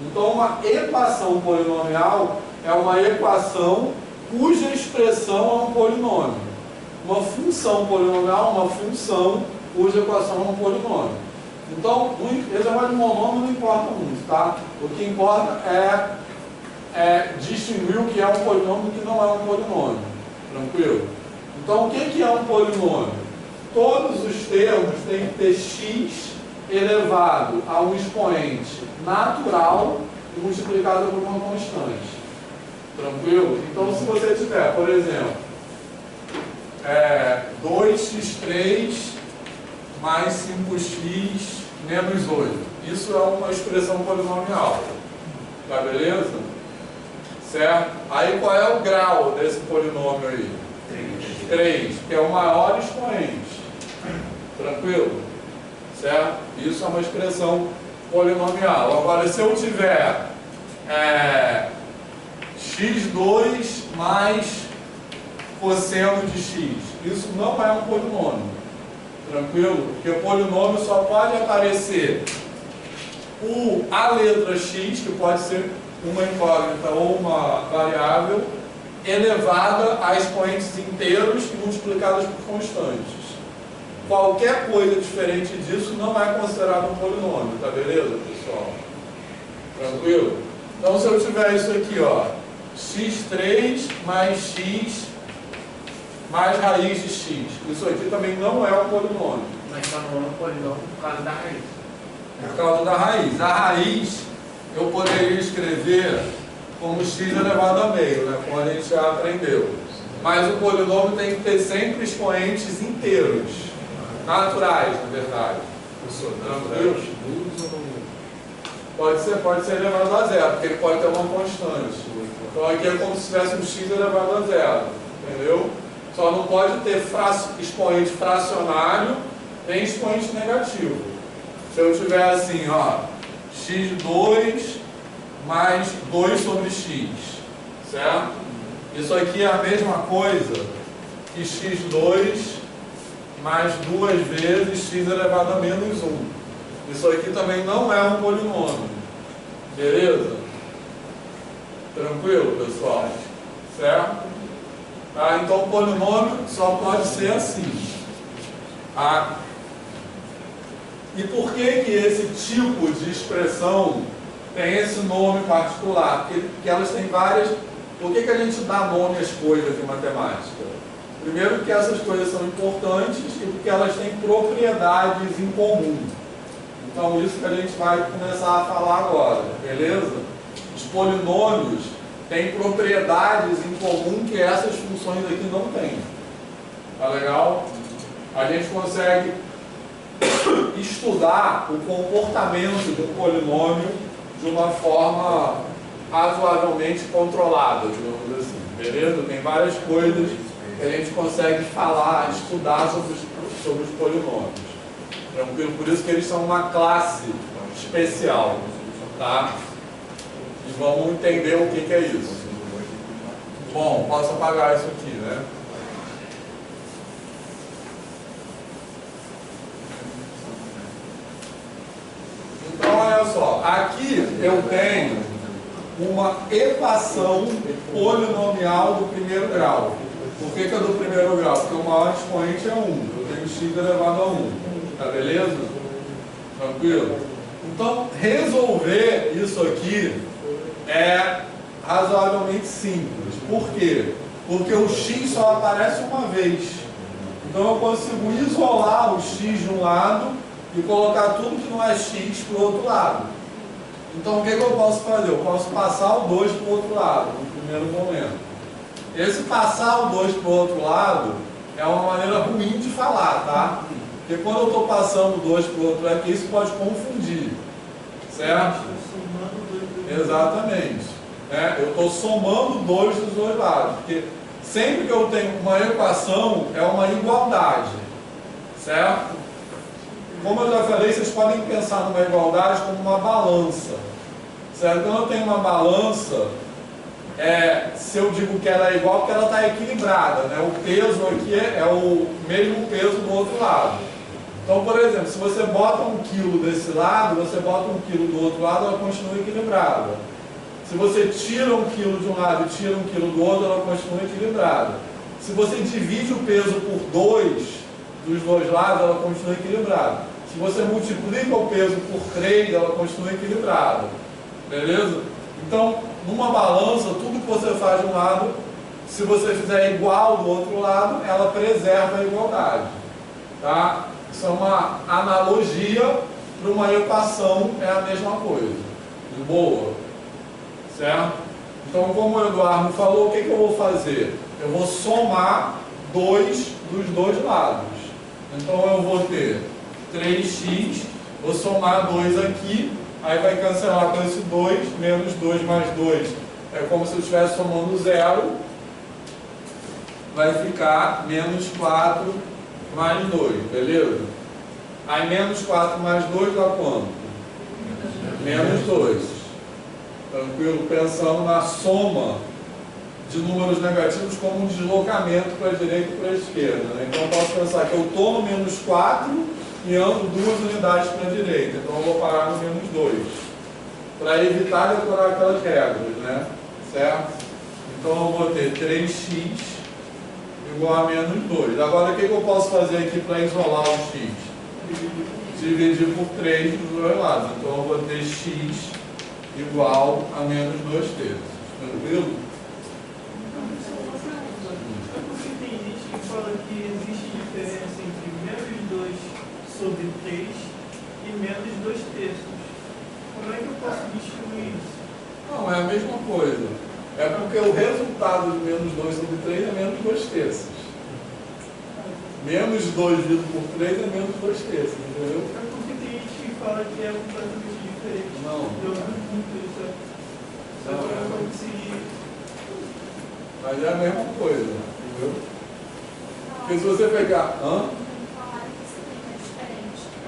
Então, uma equação polinomial é uma equação cuja expressão é um polinômio. Uma função polinomial é uma função cuja equação é um polinômio. Então, esse negócio de monômio não importa muito, tá? O que importa é distinguir o que é um polinômio e o que não é um polinômio. Tranquilo? Então, o que é um polinômio? Todos os termos têm que ter x elevado a um expoente natural e multiplicado por uma constante. Tranquilo? Então, se você tiver, por exemplo, 2x3 mais 5x menos 8. Isso é uma expressão polinomial. Tá beleza? Certo? Aí qual é o grau desse polinômio aí? 3, que é o maior expoente. Tranquilo? Certo? Isso é uma expressão polinomial. Agora, se eu tiver x2 mais cosseno de x, isso não é um polinômio. Tranquilo? Porque o polinômio só pode aparecer a letra x, que pode ser uma incógnita ou uma variável, elevada a expoentes inteiros e multiplicadas por constantes. Qualquer coisa diferente disso não é considerado um polinômio, tá beleza, pessoal? Tranquilo? Então, se eu tiver isso aqui, ó, x3 mais x mais raiz de x, isso aqui também não é um polinômio. Mas só não é um polinômio por causa da raiz. Por causa da raiz. A raiz eu poderia escrever como x elevado a meio, né? Como a gente já aprendeu. Mas o polinômio tem que ter sempre expoentes inteiros, naturais, na verdade. Tranquilo? Pode ser elevado a zero, porque ele pode ter uma constante. Então aqui é como se tivesse um x elevado a zero, entendeu? Só não pode ter expoente fracionário nem expoente negativo. Se eu tiver assim, ó, x2 mais 2 sobre x, certo? Isso aqui é a mesma coisa que x2 mais 2 vezes x elevado a menos 1. Isso aqui também não é um polinômio. Beleza? Tranquilo, pessoal? Certo? Tá? Então, o polinômio só pode ser assim. Tá? E por que esse tipo de expressão tem esse nome particular? Porque elas têm várias Por que a gente dá nome às coisas em matemática? Primeiro, porque essas coisas são importantes e porque elas têm propriedades em comum. Então, isso que a gente vai começar a falar agora, beleza? Os polinômios têm propriedades em comum que essas funções aqui não têm. Tá legal? A gente consegue estudar o comportamento de um polinômio de uma forma razoavelmente controlada, digamos assim. Beleza? Tem várias coisas que a gente consegue falar, estudar sobre os polinômios. Tranquilo? Por isso que eles são uma classe especial. Tá? E vamos entender o que é isso. Bom, posso apagar isso aqui, né? Então, olha só. Aqui eu tenho uma equação polinomial do primeiro grau. Por que é do primeiro grau? Porque o maior expoente é 1. Eu tenho x elevado a 1. Tá beleza? Tranquilo? Então, resolver isso aqui é razoavelmente simples. Por quê? Porque o x só aparece uma vez. Então eu consigo isolar o x de um lado e colocar tudo que não é x para o outro lado. Então o que eu posso fazer? Eu posso passar o 2 para o outro lado, no primeiro momento. Esse passar o 2 para o outro lado é uma maneira ruim de falar, tá? Porque quando eu estou passando o 2 para o outro lado, isso pode confundir. Certo? Exatamente. Eu estou somando 2 dos dois lados. Porque sempre que eu tenho uma equação, é uma igualdade. Certo? Como eu já falei, vocês podem pensar numa igualdade como uma balança. Certo? Quando eu tenho uma balança, se eu digo que ela é igual, porque ela está equilibrada, né? O peso aqui é o mesmo peso do outro lado. Então, por exemplo, se você bota 1 kg desse lado, você bota 1 kg do outro lado, ela continua equilibrada. Se você tira 1 kg de um lado e tira 1 kg do outro, ela continua equilibrada. Se você divide o peso por 2 dos dois lados, ela continua equilibrada. Se você multiplica o peso por 3, ela continua equilibrada. Beleza? Então, numa balança, tudo que você faz de um lado, se você fizer igual do outro lado, ela preserva a igualdade. Tá? Isso é uma analogia para uma equação, é a mesma coisa. De boa. Certo? Então, como o Eduardo falou, o que eu vou fazer? Eu vou somar 2 dos dois lados. Então, eu vou ter 3x, vou somar 2 aqui, aí vai cancelar com esse 2, menos 2 mais 2. É como se eu estivesse somando 0. Vai ficar menos 4 mais 2, beleza? Aí menos 4 mais 2 dá quanto? Menos 2. Tranquilo? Pensando na soma de números negativos como um deslocamento para a direita e para a esquerda. Né? Então eu posso pensar que eu estou no menos 4 e ando 2 unidades para a direita. Então eu vou parar no menos 2. Para evitar decorar aquelas regras, né? Certo? Então eu vou ter 3x igual a menos 2. Agora o que eu posso fazer aqui para isolar o x? Dividir por 3 dos dois lados. Então eu vou ter x igual a menos 2 terços. Tranquilo? Porque tem gente que fala que existe diferença entre menos 2 sobre 3 e menos 2 terços. Como é que eu posso distinguir isso? Não, é a mesma coisa. É porque o resultado de menos 2 sobre 3 é menos 2 terços. Menos 2 dividido por 3 é menos 2 terços, entendeu? É porque tem gente que fala que é completamente diferente. Não. Eu não muito isso. Só para eu conseguir. Mas é a mesma coisa, entendeu? Porque se você pegar...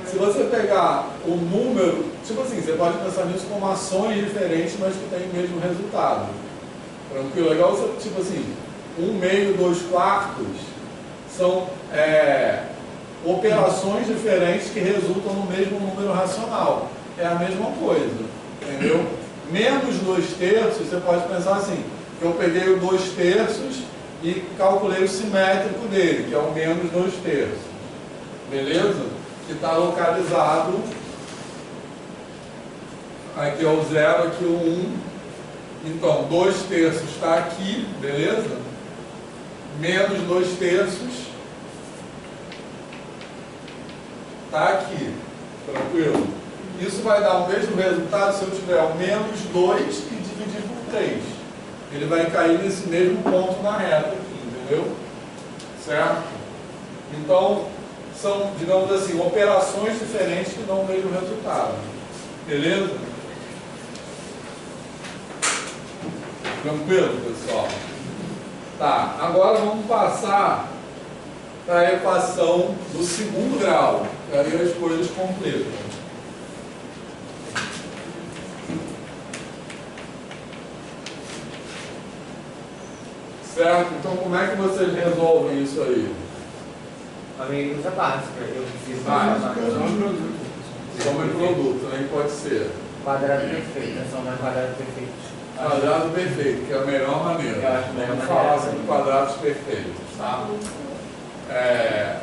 Se você pegar o número... Tipo assim, você pode pensar nisso como ações diferentes, mas que têm o mesmo resultado. Tranquilo? Legal você, tipo assim, 1 meio, 2 quartos são operações diferentes que resultam no mesmo número racional. É a mesma coisa, entendeu? Menos 2 terços, você pode pensar assim, que eu peguei o 2 terços e calculei o simétrico dele, que é o menos 2 terços. Beleza? Que está localizado, aqui é o 0, aqui o 1, Então, 2/3 está aqui, beleza? Menos 2/3 está aqui, tranquilo? Isso vai dar o mesmo resultado se eu tiver o menos 2 e dividir por 3. Ele vai cair nesse mesmo ponto na reta aqui, entendeu? Certo? Então, são, digamos assim, operações diferentes que dão o mesmo resultado. Beleza? Tranquilo, pessoal? Tá, agora vamos passar para a equação do segundo grau, que aí as coisas completam. Certo? Então, como é que vocês resolvem isso aí? A minha usa básica, eu preciso Soma de produto, também pode ser. quadrado perfeito, é só mais quadrado perfeito. Quadrado perfeito, que é a melhor maneira. Eu acho a melhor Vamos maneira. falar sobre quadrados perfeitos, tá?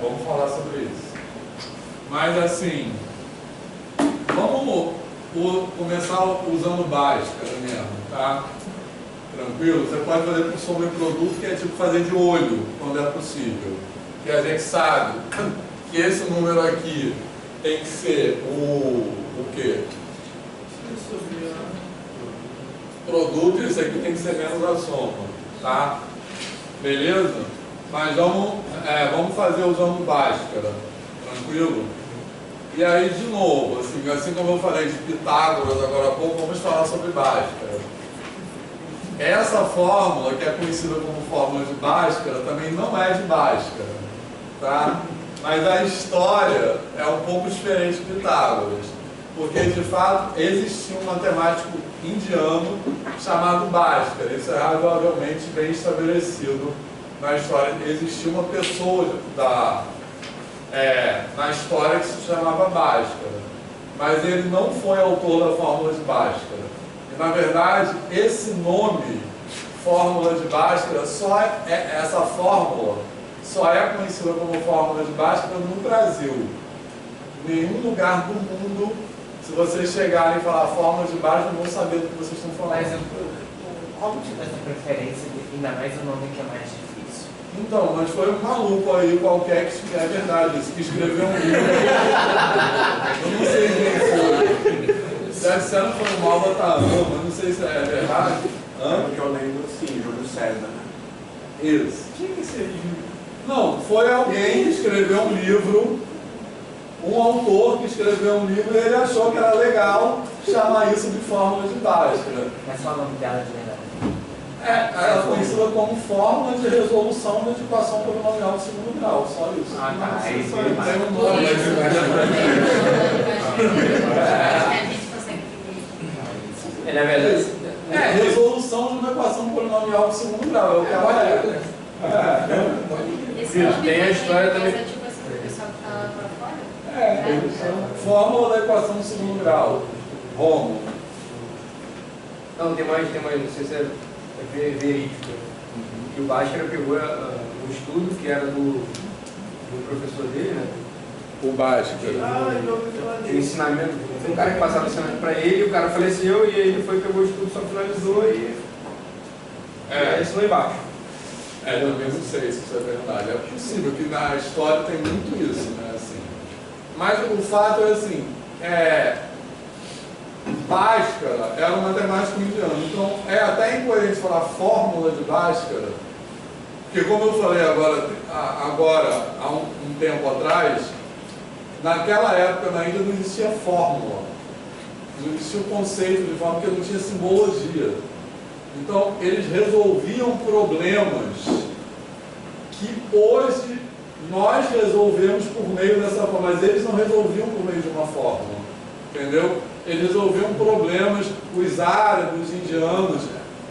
Vamos falar sobre isso. Mas assim, vamos começar usando báscara mesmo, tá? Tranquilo? Você pode fazer por soma de produto, que é tipo fazer de olho, quando é possível. Que a gente sabe que esse número aqui tem que ser o quê? Produto, isso aqui tem que ser menos a soma, tá? Beleza? Mas vamos fazer usando báscara, tranquilo? E aí, de novo, assim como eu falei de Pitágoras agora há pouco, vamos falar sobre báscara. Essa fórmula, que é conhecida como fórmula de Bhaskara, também não é de Bhaskara, tá? Mas a história é um pouco diferente de Pitágoras, porque de fato existia um matemático indiano chamado Bhaskara. Isso é razoavelmente bem estabelecido na história. Existia uma pessoa na história que se chamava Bhaskara, mas ele não foi autor da fórmula de Bhaskara. E, na verdade, esse nome, fórmula de Bhaskara, essa fórmula só é conhecida como fórmula de Bhaskara no Brasil. Em nenhum lugar do mundo, se vocês chegarem e falar fórmula de Bhaskara, não vão saber do que vocês estão falando. Mas qual o motivo dessa preferência, ainda mais o nome que é mais difícil? Então, mas foi um maluco aí qualquer que é verdade, isso, que escreveu um livro. Eu não sei quem foi. Deve ser não foi um Malbatão, mas não sei se é verdade. Que eu lembro, sim, Júlio César. Isso. Tinha que ser Júlio. Não, foi alguém que escreveu um livro, um autor que escreveu um livro, e ele achou que era legal chamar isso de fórmula de Bhaskara. Mas qual é o nome dela de verdade? Ela é conhecida como fórmula de resolução da equação polinomial de segundo grau, só isso. Ah, tá. Aí Tem um nome, Acho que a gente consegue entender. Na verdade, resolução de uma equação polinomial de segundo grau, é o que ela é. Esse nome tem a foi história coisa, também. tipo assim, o pessoal que tá lá pra fora. Fórmula da equação de segundo grau. Rômulo. Não, tem mais, não sei se é verídico. Que o Bhaskara pegou o estudo que era do professor dele, né? O Bhaskara. Ah, eu ouvi falar O dele. ensinamento, foi um cara que passava o ensinamento para ele, o cara faleceu e aí ele foi, pegou o estudo, só finalizou e ensinou embaixo. Também não sei se isso é verdade. É possível que na história tem muito isso, né? Assim. Mas o fato é assim, Bhaskara era um matemático indiano, então é até incoerente falar fórmula de Bhaskara, porque como eu falei agora há um tempo atrás, naquela época na Índia não existia fórmula, não existia o conceito de fórmula, porque não tinha simbologia. Então eles resolviam problemas que hoje nós resolvemos por meio dessa fórmula, mas eles não resolviam por meio de uma fórmula, entendeu? Eles resolviam problemas, os árabes, os indianos,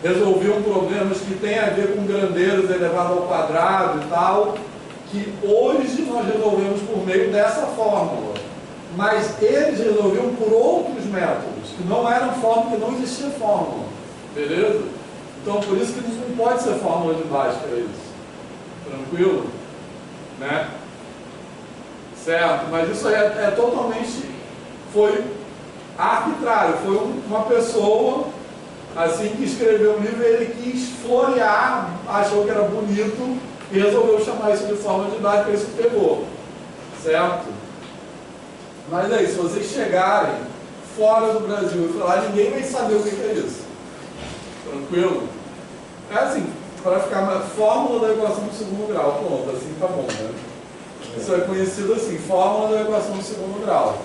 resolviam problemas que têm a ver com grandezas elevadas ao quadrado e tal, que hoje nós resolvemos por meio dessa fórmula. Mas eles resolviam por outros métodos, que não eram fórmula, que não existia fórmula. Beleza? Então, por isso que não pode ser fórmula de Bhaskara isso. Tranquilo? Né? Certo? Mas isso aí é totalmente... Foi arbitrário. Foi uma pessoa Assim que escreveu o livro, ele quis florear, achou que era bonito e resolveu chamar isso de forma didática, isso pegou. Certo? Mas aí, se vocês chegarem fora do Brasil e falar, ninguém vai saber o que é isso. Tranquilo? É assim, para ficar na fórmula da equação do segundo grau. Pronto, assim tá bom, né? Isso é conhecido assim, fórmula da equação do segundo grau.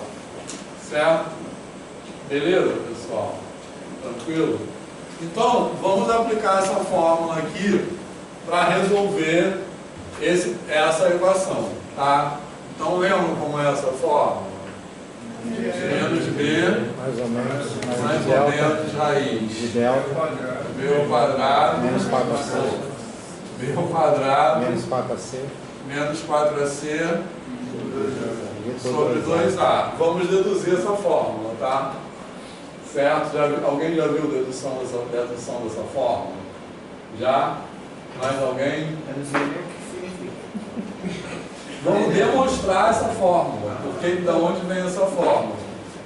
Certo? Beleza, pessoal? Tranquilo? Então, vamos aplicar essa fórmula aqui para resolver essa equação, tá? Então, lembram como é essa fórmula? Menos B, Mais ou menos. mais ou menos raiz De delta. B ao quadrado, Menos 4AC. B ao quadrado, Menos 4AC. menos 4AC sobre 2A. Vamos deduzir essa fórmula, tá? Certo? Alguém já viu dedução dessa fórmula? Já? Mais alguém? Eu não sei nem o que significa. Vamos demonstrar essa fórmula, porque de onde vem essa fórmula.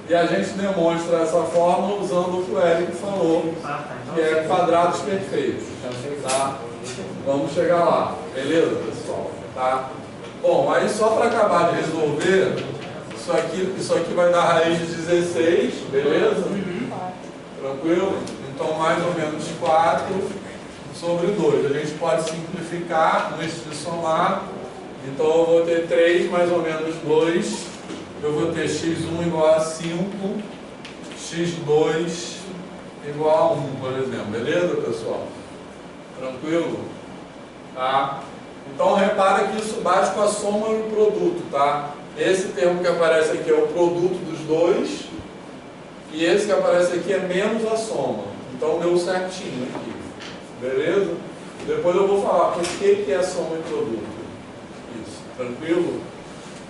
E a gente demonstra essa fórmula usando o que o Eric falou, que é quadrados perfeitos. Tá? Vamos chegar lá, beleza, pessoal? Tá? Bom, aí só para acabar de resolver, isso aqui vai dar raiz de 16, beleza? Tranquilo? Então, mais ou menos 4 sobre 2. A gente pode simplificar, antes de somar. Então, eu vou ter 3 mais ou menos 2. Eu vou ter x1 igual a 5, x2 igual a 1, por exemplo. Beleza, pessoal? Tranquilo? Tá? Então, repara que isso bate com a soma e o produto, tá? Esse termo que aparece aqui é o produto dos dois. E esse que aparece aqui é menos a soma. Então, deu certinho aqui. Beleza? Depois eu vou falar por que é soma e produto. Isso. Tranquilo?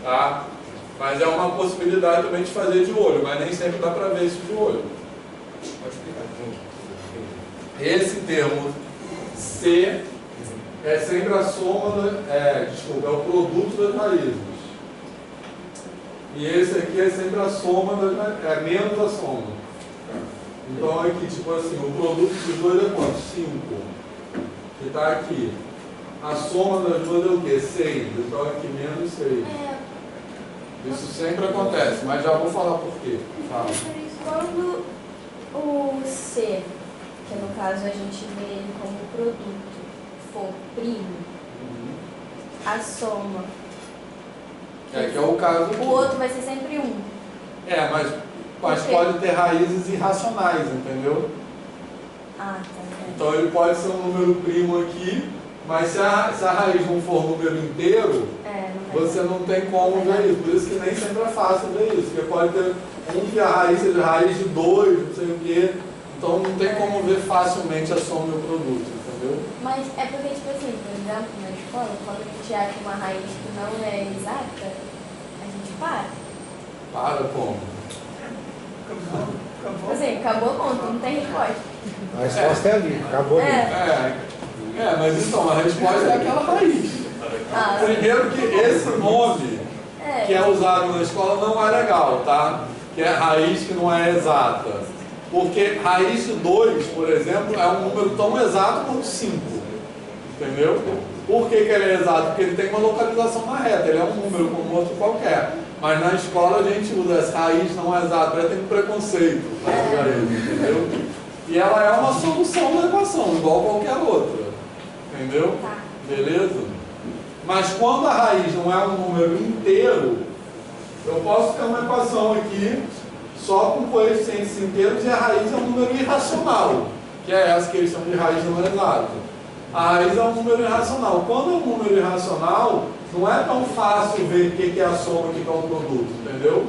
Tá? Mas é uma possibilidade também de fazer de olho, mas nem sempre dá para ver isso de olho. Pode explicar. Esse termo C é sempre a soma, é o produto das raízes. E esse aqui é sempre a soma, é menos a soma. Então aqui, tipo assim, o produto dos dois é quanto? 5. Que está aqui. A soma das duas é o quê? 6. Então aqui menos 6. Isso sempre acontece, mas já vou falar por quê. Fala. Quando o C, que no caso a gente vê ele como produto, for primo, a soma, Que é o caso aqui. o outro vai ser sempre 1. Mas pode ter raízes irracionais, entendeu? Ah, tá. Então ele pode ser um número primo aqui, mas se a raiz não for número inteiro, você não tem como ver isso. Por isso que nem sempre é fácil ver isso. Porque pode ter um que a raiz seja raiz de 2, não sei o quê. Então não tem como ver facilmente a soma do produto, entendeu? Mas é porque, tipo assim, por exemplo, na escola, quando a gente acha uma raiz que não é exata, a gente para. Para como? Tipo assim, acabou a conta, não tem resposta. A resposta é ali, acabou ali. Mas então, a resposta é aquela raiz. Primeiro que esse nome que é usado na escola não é legal, tá? Que é raiz que não é exata. Porque raiz de 2, por exemplo, é um número tão exato quanto 5. Entendeu? Por que ele é exato? Porque ele tem uma localização na reta, ele é um número como outro qualquer. Mas na escola a gente usa essa raiz não é exata, ela tem preconceito para essa raiz, entendeu? E ela é uma solução da equação, igual qualquer outra. Entendeu? Beleza? Mas quando a raiz não é um número inteiro, eu posso ter uma equação aqui só com coeficientes inteiros e a raiz é um número irracional, que é essa que eles chamam de raiz não exata. A raiz é um número irracional. Quando é um número irracional, não é tão fácil ver o que é a soma e o que é o produto, entendeu?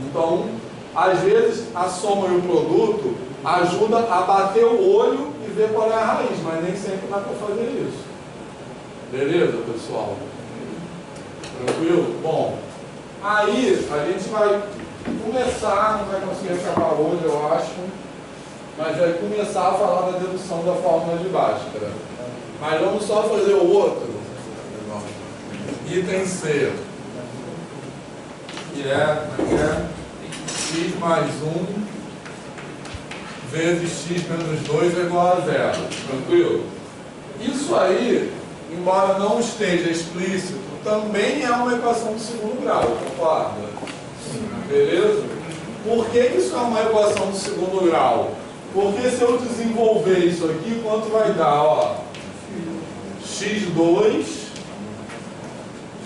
Então, às vezes, a soma e o produto ajuda a bater o olho e ver qual é a raiz, mas nem sempre dá para fazer isso. Beleza, pessoal? Tranquilo? Bom, aí a gente vai começar, não vai conseguir acabar hoje, eu acho, mas vai começar a falar da dedução da fórmula de Bhaskara. Mas vamos só fazer o outro. Item C. Que é x mais 1 vezes x menos 2 é igual a 0. Tranquilo? Isso aí, embora não esteja explícito, também é uma equação de segundo grau, concorda? Beleza? Por que isso é uma equação de segundo grau? Porque se eu desenvolver isso aqui, quanto vai dar? Ó, x2,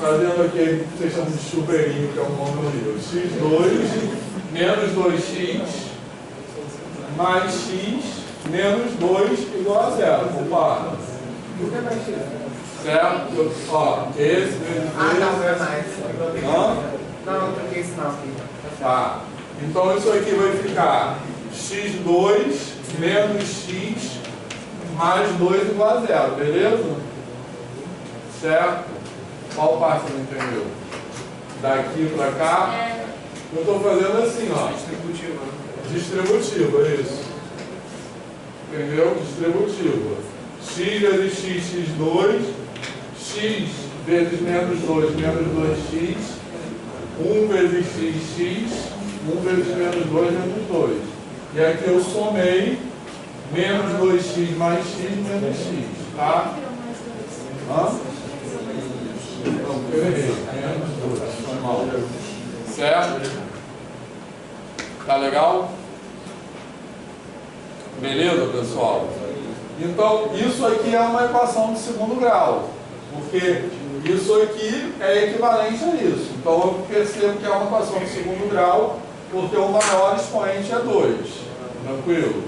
fazendo aqui, vocês chamam de chuveirinho, que é um nome horrível, x2 menos 2x mais x menos 2 igual a 0. Concorda? Certo? Ó, esse vezes não é mais. Hã? Não troquei esse não aqui. Tá. Então isso aqui vai ficar x2 menos x mais 2 igual a 0, beleza? Certo? Qual parte você não entendeu? Daqui para cá, eu estou fazendo assim, ó. Distributivo, é isso. Entendeu? Distributivo. X vezes x, x2, x vezes menos 2, menos 2x, 1 vezes x, x, 1 vezes menos 2, menos 2. E aqui eu somei menos 2x mais x, menos x, tá? Hã? Não, eu errei. Menos 2, foi mal. Certo? Tá legal? Beleza, pessoal? Então, isso aqui é uma equação de segundo grau, porque isso aqui é equivalente a isso. Então, eu percebo que é uma equação de segundo grau, porque o maior expoente é 2. Tranquilo?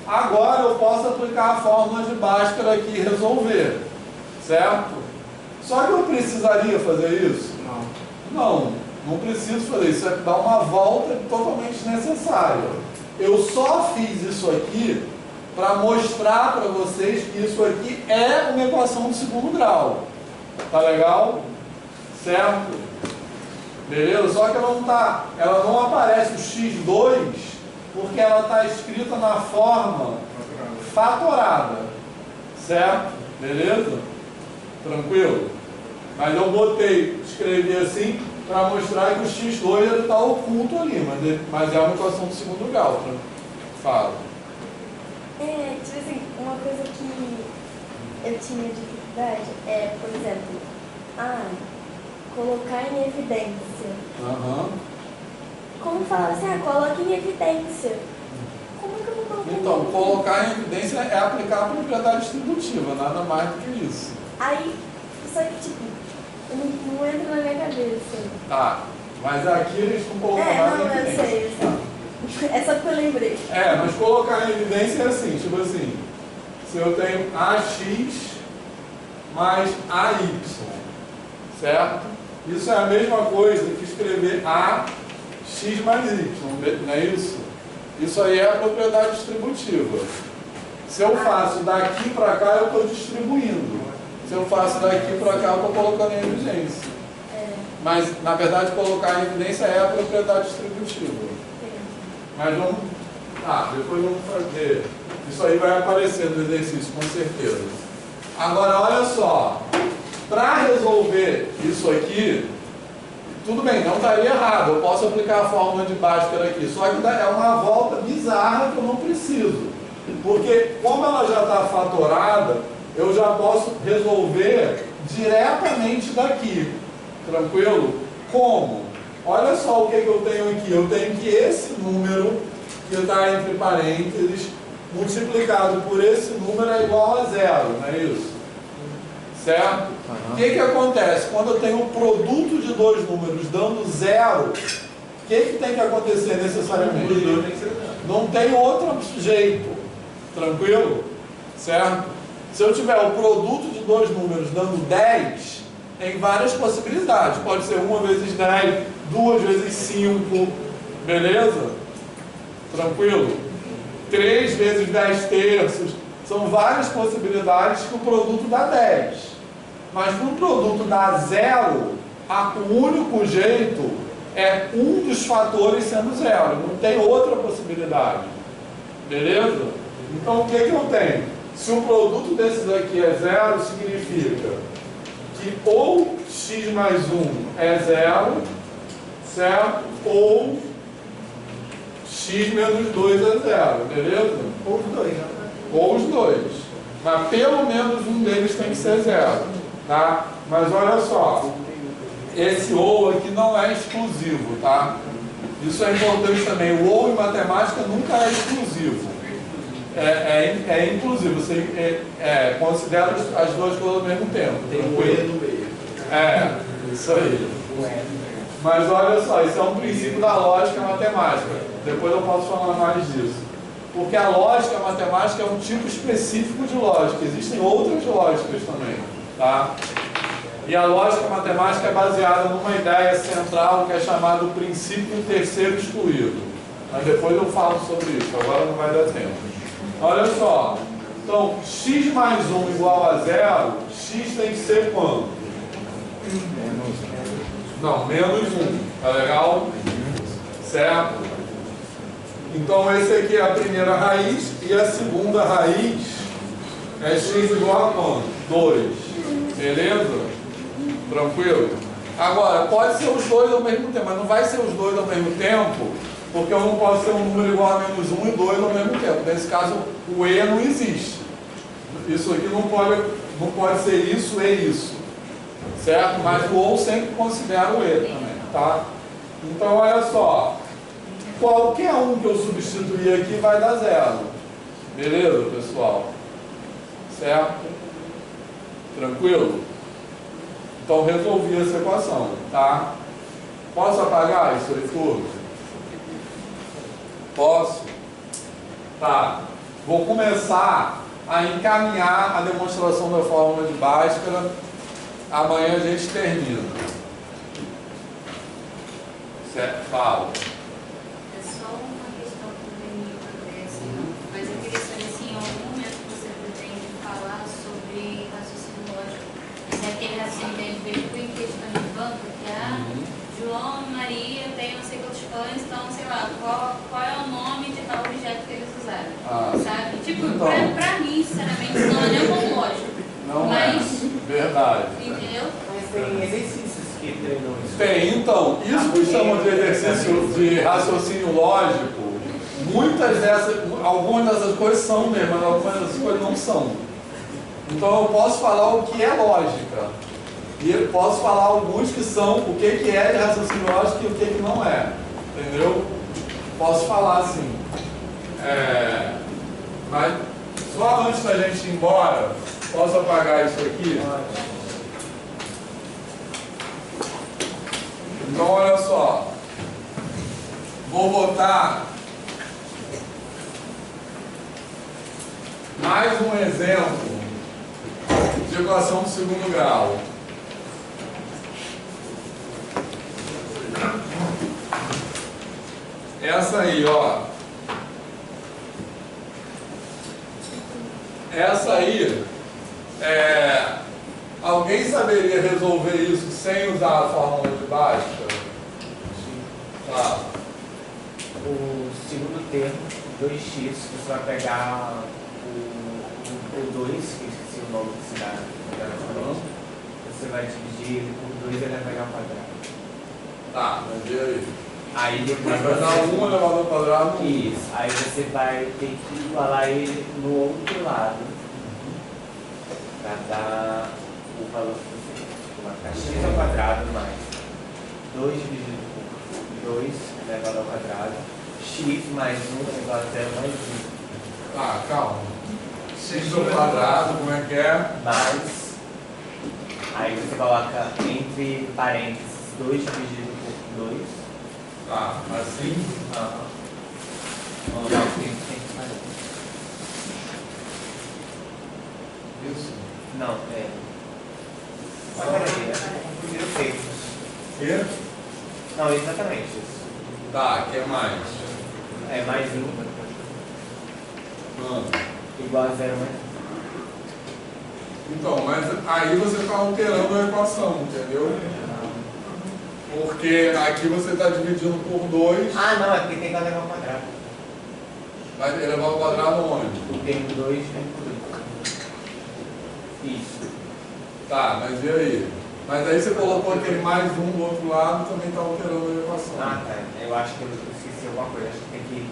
Agora, eu posso aplicar a fórmula de Bhaskara aqui e resolver. Certo? Só que eu precisaria fazer isso? Não, não preciso fazer isso. Isso é dar uma volta totalmente desnecessária. Eu só fiz isso aqui para mostrar para vocês que isso aqui é uma equação de segundo grau. Tá legal? Certo? Beleza? Só que ela não aparece o x2 porque ela está escrita na forma fatorada. Certo? Beleza? Tranquilo? Mas eu escrevi assim para mostrar que o x2 está oculto ali, mas é uma equação de segundo grau. Fala. Tipo assim, uma coisa que eu tinha dificuldade é, por exemplo, colocar em evidência. Como falar assim, coloca em evidência. Como que eu vou colocar Então, colocar em evidência é aplicar a propriedade distributiva, nada mais do que isso. Aí, só que tipo, não entra na minha cabeça. Tá, mas aqui eles estão colocando nada em evidência. Eu sei. É só que eu lembrei. Mas colocar em evidência é assim, tipo assim, se eu tenho AX mais AY, certo? Isso é a mesma coisa que escrever AX mais Y, não é isso? Isso aí é a propriedade distributiva. Se eu faço daqui para cá, eu estou distribuindo. Se eu faço daqui para cá, eu estou colocando em evidência. Mas, na verdade, colocar em evidência é a propriedade distributiva. Mas vamos... depois vamos fazer. Isso aí vai aparecer no exercício, com certeza. Agora, olha só. Para resolver isso aqui, tudo bem, não estaria errado. Eu posso aplicar a fórmula de Bhaskara aqui. Só que é uma volta bizarra que eu não preciso. Porque, como ela já está fatorada, eu já posso resolver diretamente daqui. Tranquilo? Como? Olha só o que eu tenho aqui. Eu tenho que esse número, que está entre parênteses, multiplicado por esse número é igual a 0, não é isso? Certo? O que acontece? Quando eu tenho um produto de dois números dando 0, o que tem que acontecer necessariamente? Não tem outro jeito. Tranquilo? Certo? Se eu tiver o produto de dois números dando 10, tem várias possibilidades. Pode ser 1 vezes 10, 2 vezes 5, beleza? Tranquilo? 3 vezes 10 terços. São várias possibilidades que o produto dá 10. Mas para o produto dar 0, o único jeito é um dos fatores sendo 0. Não tem outra possibilidade. Beleza? Então o que eu tenho? Se o produto desses aqui é 0, significa que ou x mais 1 é 0, certo? Ou x x menos 2 é 0, beleza? Ou os dois, né? Ou os dois. Mas pelo menos um deles tem que ser 0. Tá? Mas olha só, esse ou aqui não é exclusivo, tá? Isso é importante também. O ou em matemática nunca é exclusivo. É inclusivo. Você considera as duas coisas ao mesmo tempo. Tem um E no meio. Isso aí. Mas olha só, isso é um princípio da lógica matemática. Depois eu posso falar mais disso. Porque a lógica matemática é um tipo específico de lógica. Existem outras lógicas também. Tá? E a lógica matemática é baseada numa ideia central que é chamada o princípio terceiro excluído. Mas depois eu falo sobre isso, agora não vai dar tempo. Olha só, então x mais 1 igual a 0, x tem que ser quanto? Não, menos 1, tá legal? Certo? Então esse aqui é a primeira raiz e a segunda raiz é x igual a quanto? 2, beleza? Tranquilo? Agora, pode ser os dois ao mesmo tempo, mas não vai ser os dois ao mesmo tempo, porque eu não posso ter um número igual a menos 1 e 2 ao mesmo tempo. Nesse caso, o E não existe. Isso aqui não pode ser isso e isso. Certo? Mas o OU sempre considera o E também. Tá? Então, olha só. Qualquer um que eu substituir aqui vai dar 0. Beleza, pessoal? Certo? Tranquilo? Então, resolvi essa equação, tá? Posso apagar isso aí tudo? Posso? Tá. Vou começar a encaminhar a demonstração da fórmula de Bhaskara. Amanhã a gente termina. Certo? Fala. É só uma questão que me acontece, mas eu queria saber se em algum momento você pretende falar sobre raciocínio lógico. Se aquele raciocínio veio em questão de banco, que João e Maria tem não sei quantos pães, então, sei lá, qual é o nome de tal objeto que eles usaram, sabe? Tipo, então, pra mim, sinceramente, não é nem como lógico. Não mas, verdade. Entendeu? Mas tem exercícios que treinam isso. Tem, então, isso que chamam de exercício de raciocínio lógico, algumas dessas coisas são mesmo, mas algumas dessas coisas não são. Então eu posso falar o que é lógica. E eu posso falar alguns que são o que é de raciocínio lógico e o que não é. Entendeu? Posso falar assim. Mas só antes da gente ir embora, posso apagar isso aqui? Então olha só. Vou botar mais um exemplo de equação do segundo grau. Essa aí, ó. Essa aí, alguém saberia resolver isso sem usar a fórmula de Bhaskara? Tá. O segundo termo, 2x, você vai pegar o 2, que eu esqueci o nome que se dá na você vai dividir ele por 2 e ele vai pegar o quadrado. Tá, mas e aí? Aí depois vai dar 1 elevado ao quadrado. Isso, aí você vai ter que igualar ele no outro lado para dar o valor que você quer. Vai ficar x ao quadrado mais 2 dividido por 2 elevado ao quadrado, x mais 1 elevado a 0 mais 1. Tá, calma. X ao quadrado, como é que é? Mais, aí você coloca entre parênteses 2 dividido por 2. Tá, assim? Vamos dar o que tem que fazer. Isso. Não, Mas peraí, confundiram termos. E? Não, exatamente isso. Tá, que é mais? Mais 1 igual a 0 mais 1. Então, mas aí você está alterando a equação, entendeu? Porque aqui você está dividindo por 2. Ah, não, é porque tem que elevar ao quadrado. Vai elevar ao quadrado onde? O termo 2 vem por 2. Isso. Tá, mas e aí? Mas aí você colocou aquele mais 1 do outro lado, também está alterando a equação. Ah, tá. eu acho que eu esqueci alguma coisa. Acho que tem que.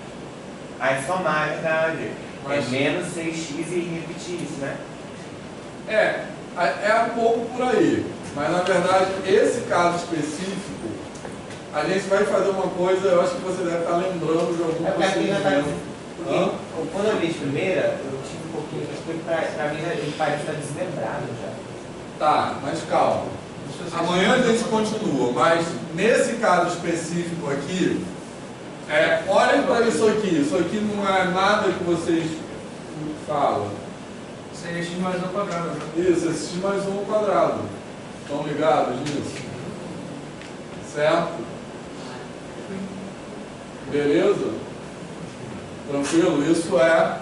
Aí somar, na verdade. Mas- É menos 6x e repetir isso, né? É um pouco por aí. Mas na verdade, esse caso específico, a gente vai fazer uma coisa, eu acho que você deve estar lembrando de algum É porque aqui já tá. procedimento. Porque quando eu li de primeira, eu tive um pouquinho. Porque pra mim ele parece estar deslembrado já. Tá, mas calma. Amanhã a gente continua, mas nesse caso específico aqui, olhem para isso aqui. Isso aqui não é nada que vocês falam. Seria x mais 1 ao quadrado, né? Isso, esse x mais 1 ao quadrado. Estão ligados nisso? Certo? Beleza? Tranquilo? Isso é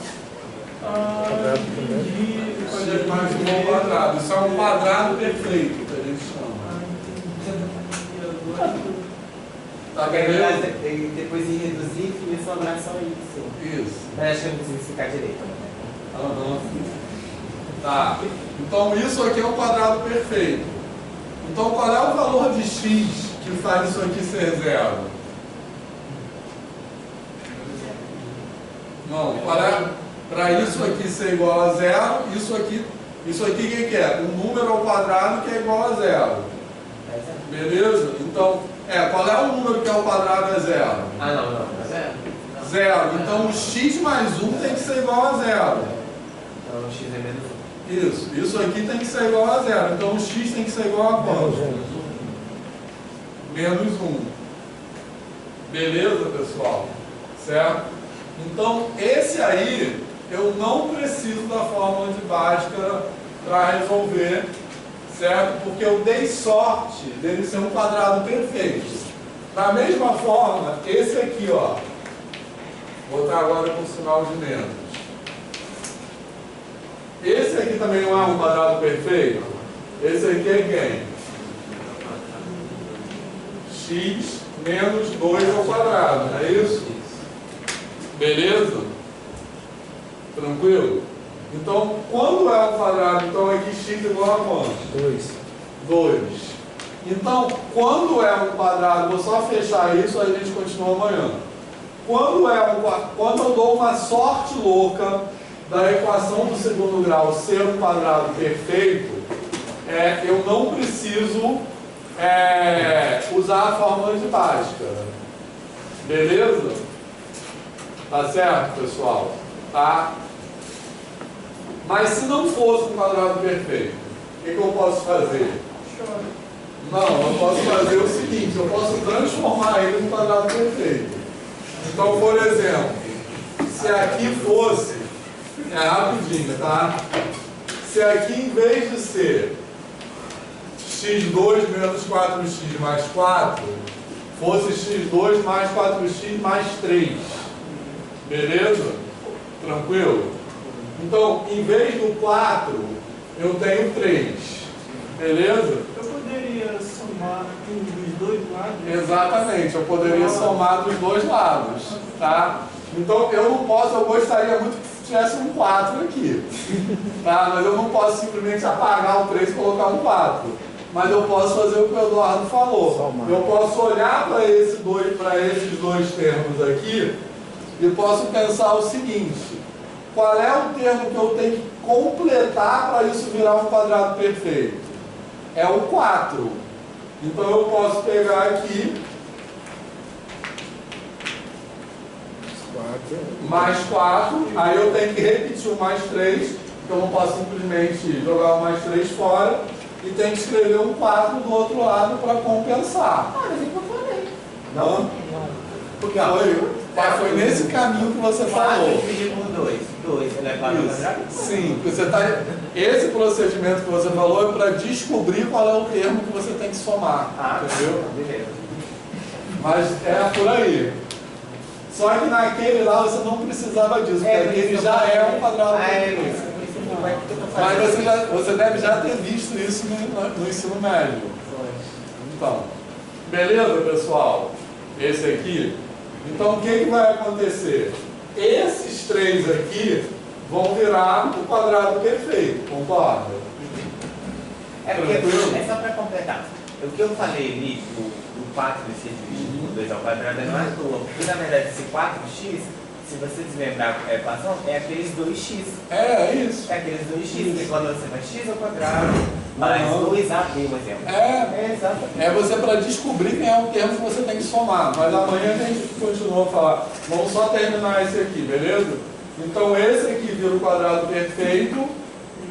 x mais 1 ao quadrado. Isso é um quadrado perfeito, que a gente chama. Tá beleza? Depois de reduzir, e sobrar só isso. Isso. Mas acho que eu não consigo explicar direito. Né? Aham. Tá. Então isso aqui é um quadrado perfeito. Então qual é o valor de x que faz isso aqui ser zero? Não, para isso aqui ser igual a zero, isso aqui o que é? Um número ao quadrado que é igual a zero. Beleza? Então, qual é o número que ao quadrado é zero? Ah, não. Zero. Zero. Então o x mais 1 tem que ser igual a zero. Então o x é menos 1. Isso aqui tem que ser igual a zero. Então o x tem que ser igual a quanto? Menos 1. Beleza, pessoal? Certo? Então, esse aí, eu não preciso da fórmula de Bhaskara para resolver, certo? Porque eu dei sorte dele ser um quadrado perfeito. Da mesma forma, esse aqui, ó. Vou botar agora com sinal de menos. Esse aqui também não é um quadrado perfeito? Esse aqui é quem? X menos 2 ao quadrado, não é isso? Beleza? Tranquilo? Então, quando é um quadrado, então aqui x igual a quanto? 2. Então, quando é um quadrado, vou só fechar isso, aí a gente continua amanhã. Quando eu dou uma sorte louca da equação do segundo grau ser um quadrado perfeito, eu não preciso usar a fórmula de Bhaskara. Beleza? Tá certo, pessoal? Tá? Mas se não fosse um quadrado perfeito, o que eu posso fazer? Não, eu posso fazer o seguinte, eu posso transformar ele num quadrado perfeito. Então, por exemplo, se aqui fosse, rapidinho, tá? Se aqui em vez de ser x2 menos 4x mais 4, fosse x2 mais 4x mais 3. Beleza? Tranquilo? Então, em vez do 4, eu tenho 3. Beleza? Eu poderia somar dos dois lados? Exatamente, eu poderia somar dos dois lados. Tá? Então, eu gostaria muito que tivesse um 4 aqui. Tá? Mas eu não posso simplesmente apagar o 3 e colocar um 4. Mas eu posso fazer o que o Eduardo falou. Eu posso olhar para esses dois termos aqui e posso pensar o seguinte: qual é o termo que eu tenho que completar para isso virar um quadrado perfeito? É o 4. Então eu posso pegar aqui mais 4, aí eu tenho que repetir o mais 3, porque eu não posso simplesmente jogar o mais 3 fora, e tenho que escrever um 4 do outro lado para compensar. Mas é que eu falei. Não? Porque Foi nesse caminho que você falou. 4 dividido por 2. 2 elevado ao quadrado? Sim, esse procedimento que você falou é para descobrir qual é o termo que você tem que somar. Entendeu? Beleza. Mas é por aí. Só que naquele lá você não precisava disso, porque aquele já é um quadrado perfeito. Mas você deve já ter visto isso no ensino médio. Então, beleza, pessoal? Esse aqui. Então, o que vai acontecer? Esses 3 aqui vão virar o quadrado perfeito, concorda? É porque é só para completar. O que eu falei ali, do 4 ser dividido por 2 ao quadrado não é à toa. Porque na verdade esse 4x, se você desmembrar a equação, é aqueles 2x. É isso. É aqueles 2x, porque quando você faz x ao quadrado, mais 2ab, por exemplo. Exatamente. É você para descobrir quem é o termo que você tem que somar. Mas amanhã a gente continua a falar. Vamos só terminar esse aqui, beleza? Então esse aqui vira o quadrado perfeito,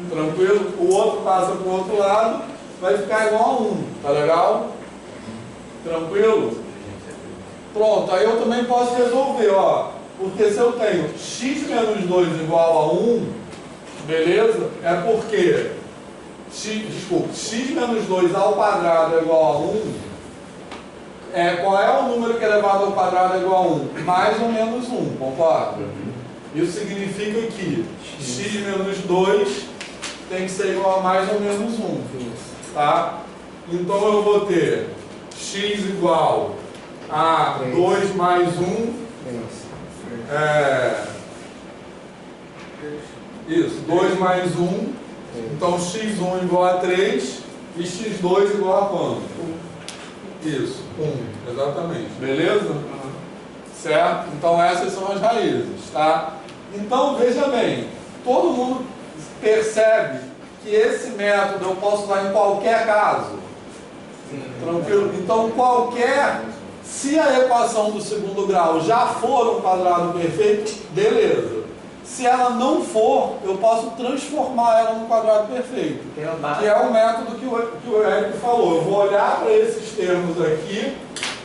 tranquilo? O outro passa para o outro lado, vai ficar igual a 1, tá legal? Tranquilo? Pronto, aí eu também posso resolver, ó. Porque se eu tenho x menos 2 igual a 1, beleza? É porque x menos 2 ao quadrado é igual a 1. Qual é o número que é elevado ao quadrado é igual a 1? Mais ou menos 1, concorda? Isso significa que x menos 2 tem que ser igual a mais ou menos 1. Tá? Então eu vou ter x igual a 2 mais 1. Isso, 2 mais 1. Então x1 igual a 3 e x2 igual a quanto? Isso, 1, exatamente. Beleza? Certo? Então essas são as raízes, tá? Então veja bem, todo mundo percebe que esse método eu posso usar em qualquer caso. Tranquilo? Então se a equação do segundo grau já for um quadrado perfeito, beleza. Se ela não for, eu posso transformar ela num quadrado perfeito. Que é o método que o Érico falou. Eu vou olhar para esses termos aqui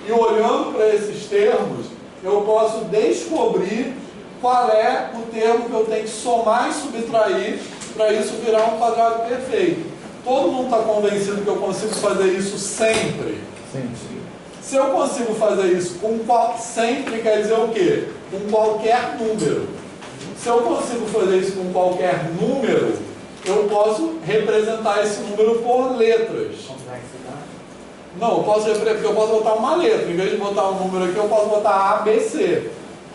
e olhando para esses termos, eu posso descobrir qual é o termo que eu tenho que somar e subtrair para isso virar um quadrado perfeito. Todo mundo está convencido que eu consigo fazer isso sempre? Sim. Se eu consigo fazer isso sempre, quer dizer o quê? Com qualquer número. Se eu consigo fazer isso com qualquer número, eu posso representar esse número por letras. Não, eu posso botar uma letra. Em vez de botar um número aqui, eu posso botar A, B, C.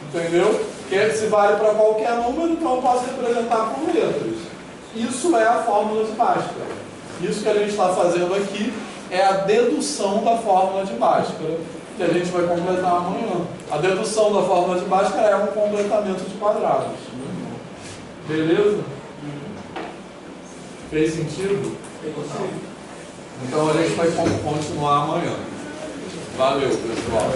Entendeu? Que se vale para qualquer número, então eu posso representar por letras. Isso é a fórmula de Bhaskara. Isso que a gente está fazendo aqui é a dedução da fórmula de Bhaskara, que a gente vai completar amanhã. A dedução da fórmula de Bhaskara é um completamento de quadrados. Beleza? Fez sentido? Então a gente vai continuar amanhã. Valeu, pessoal.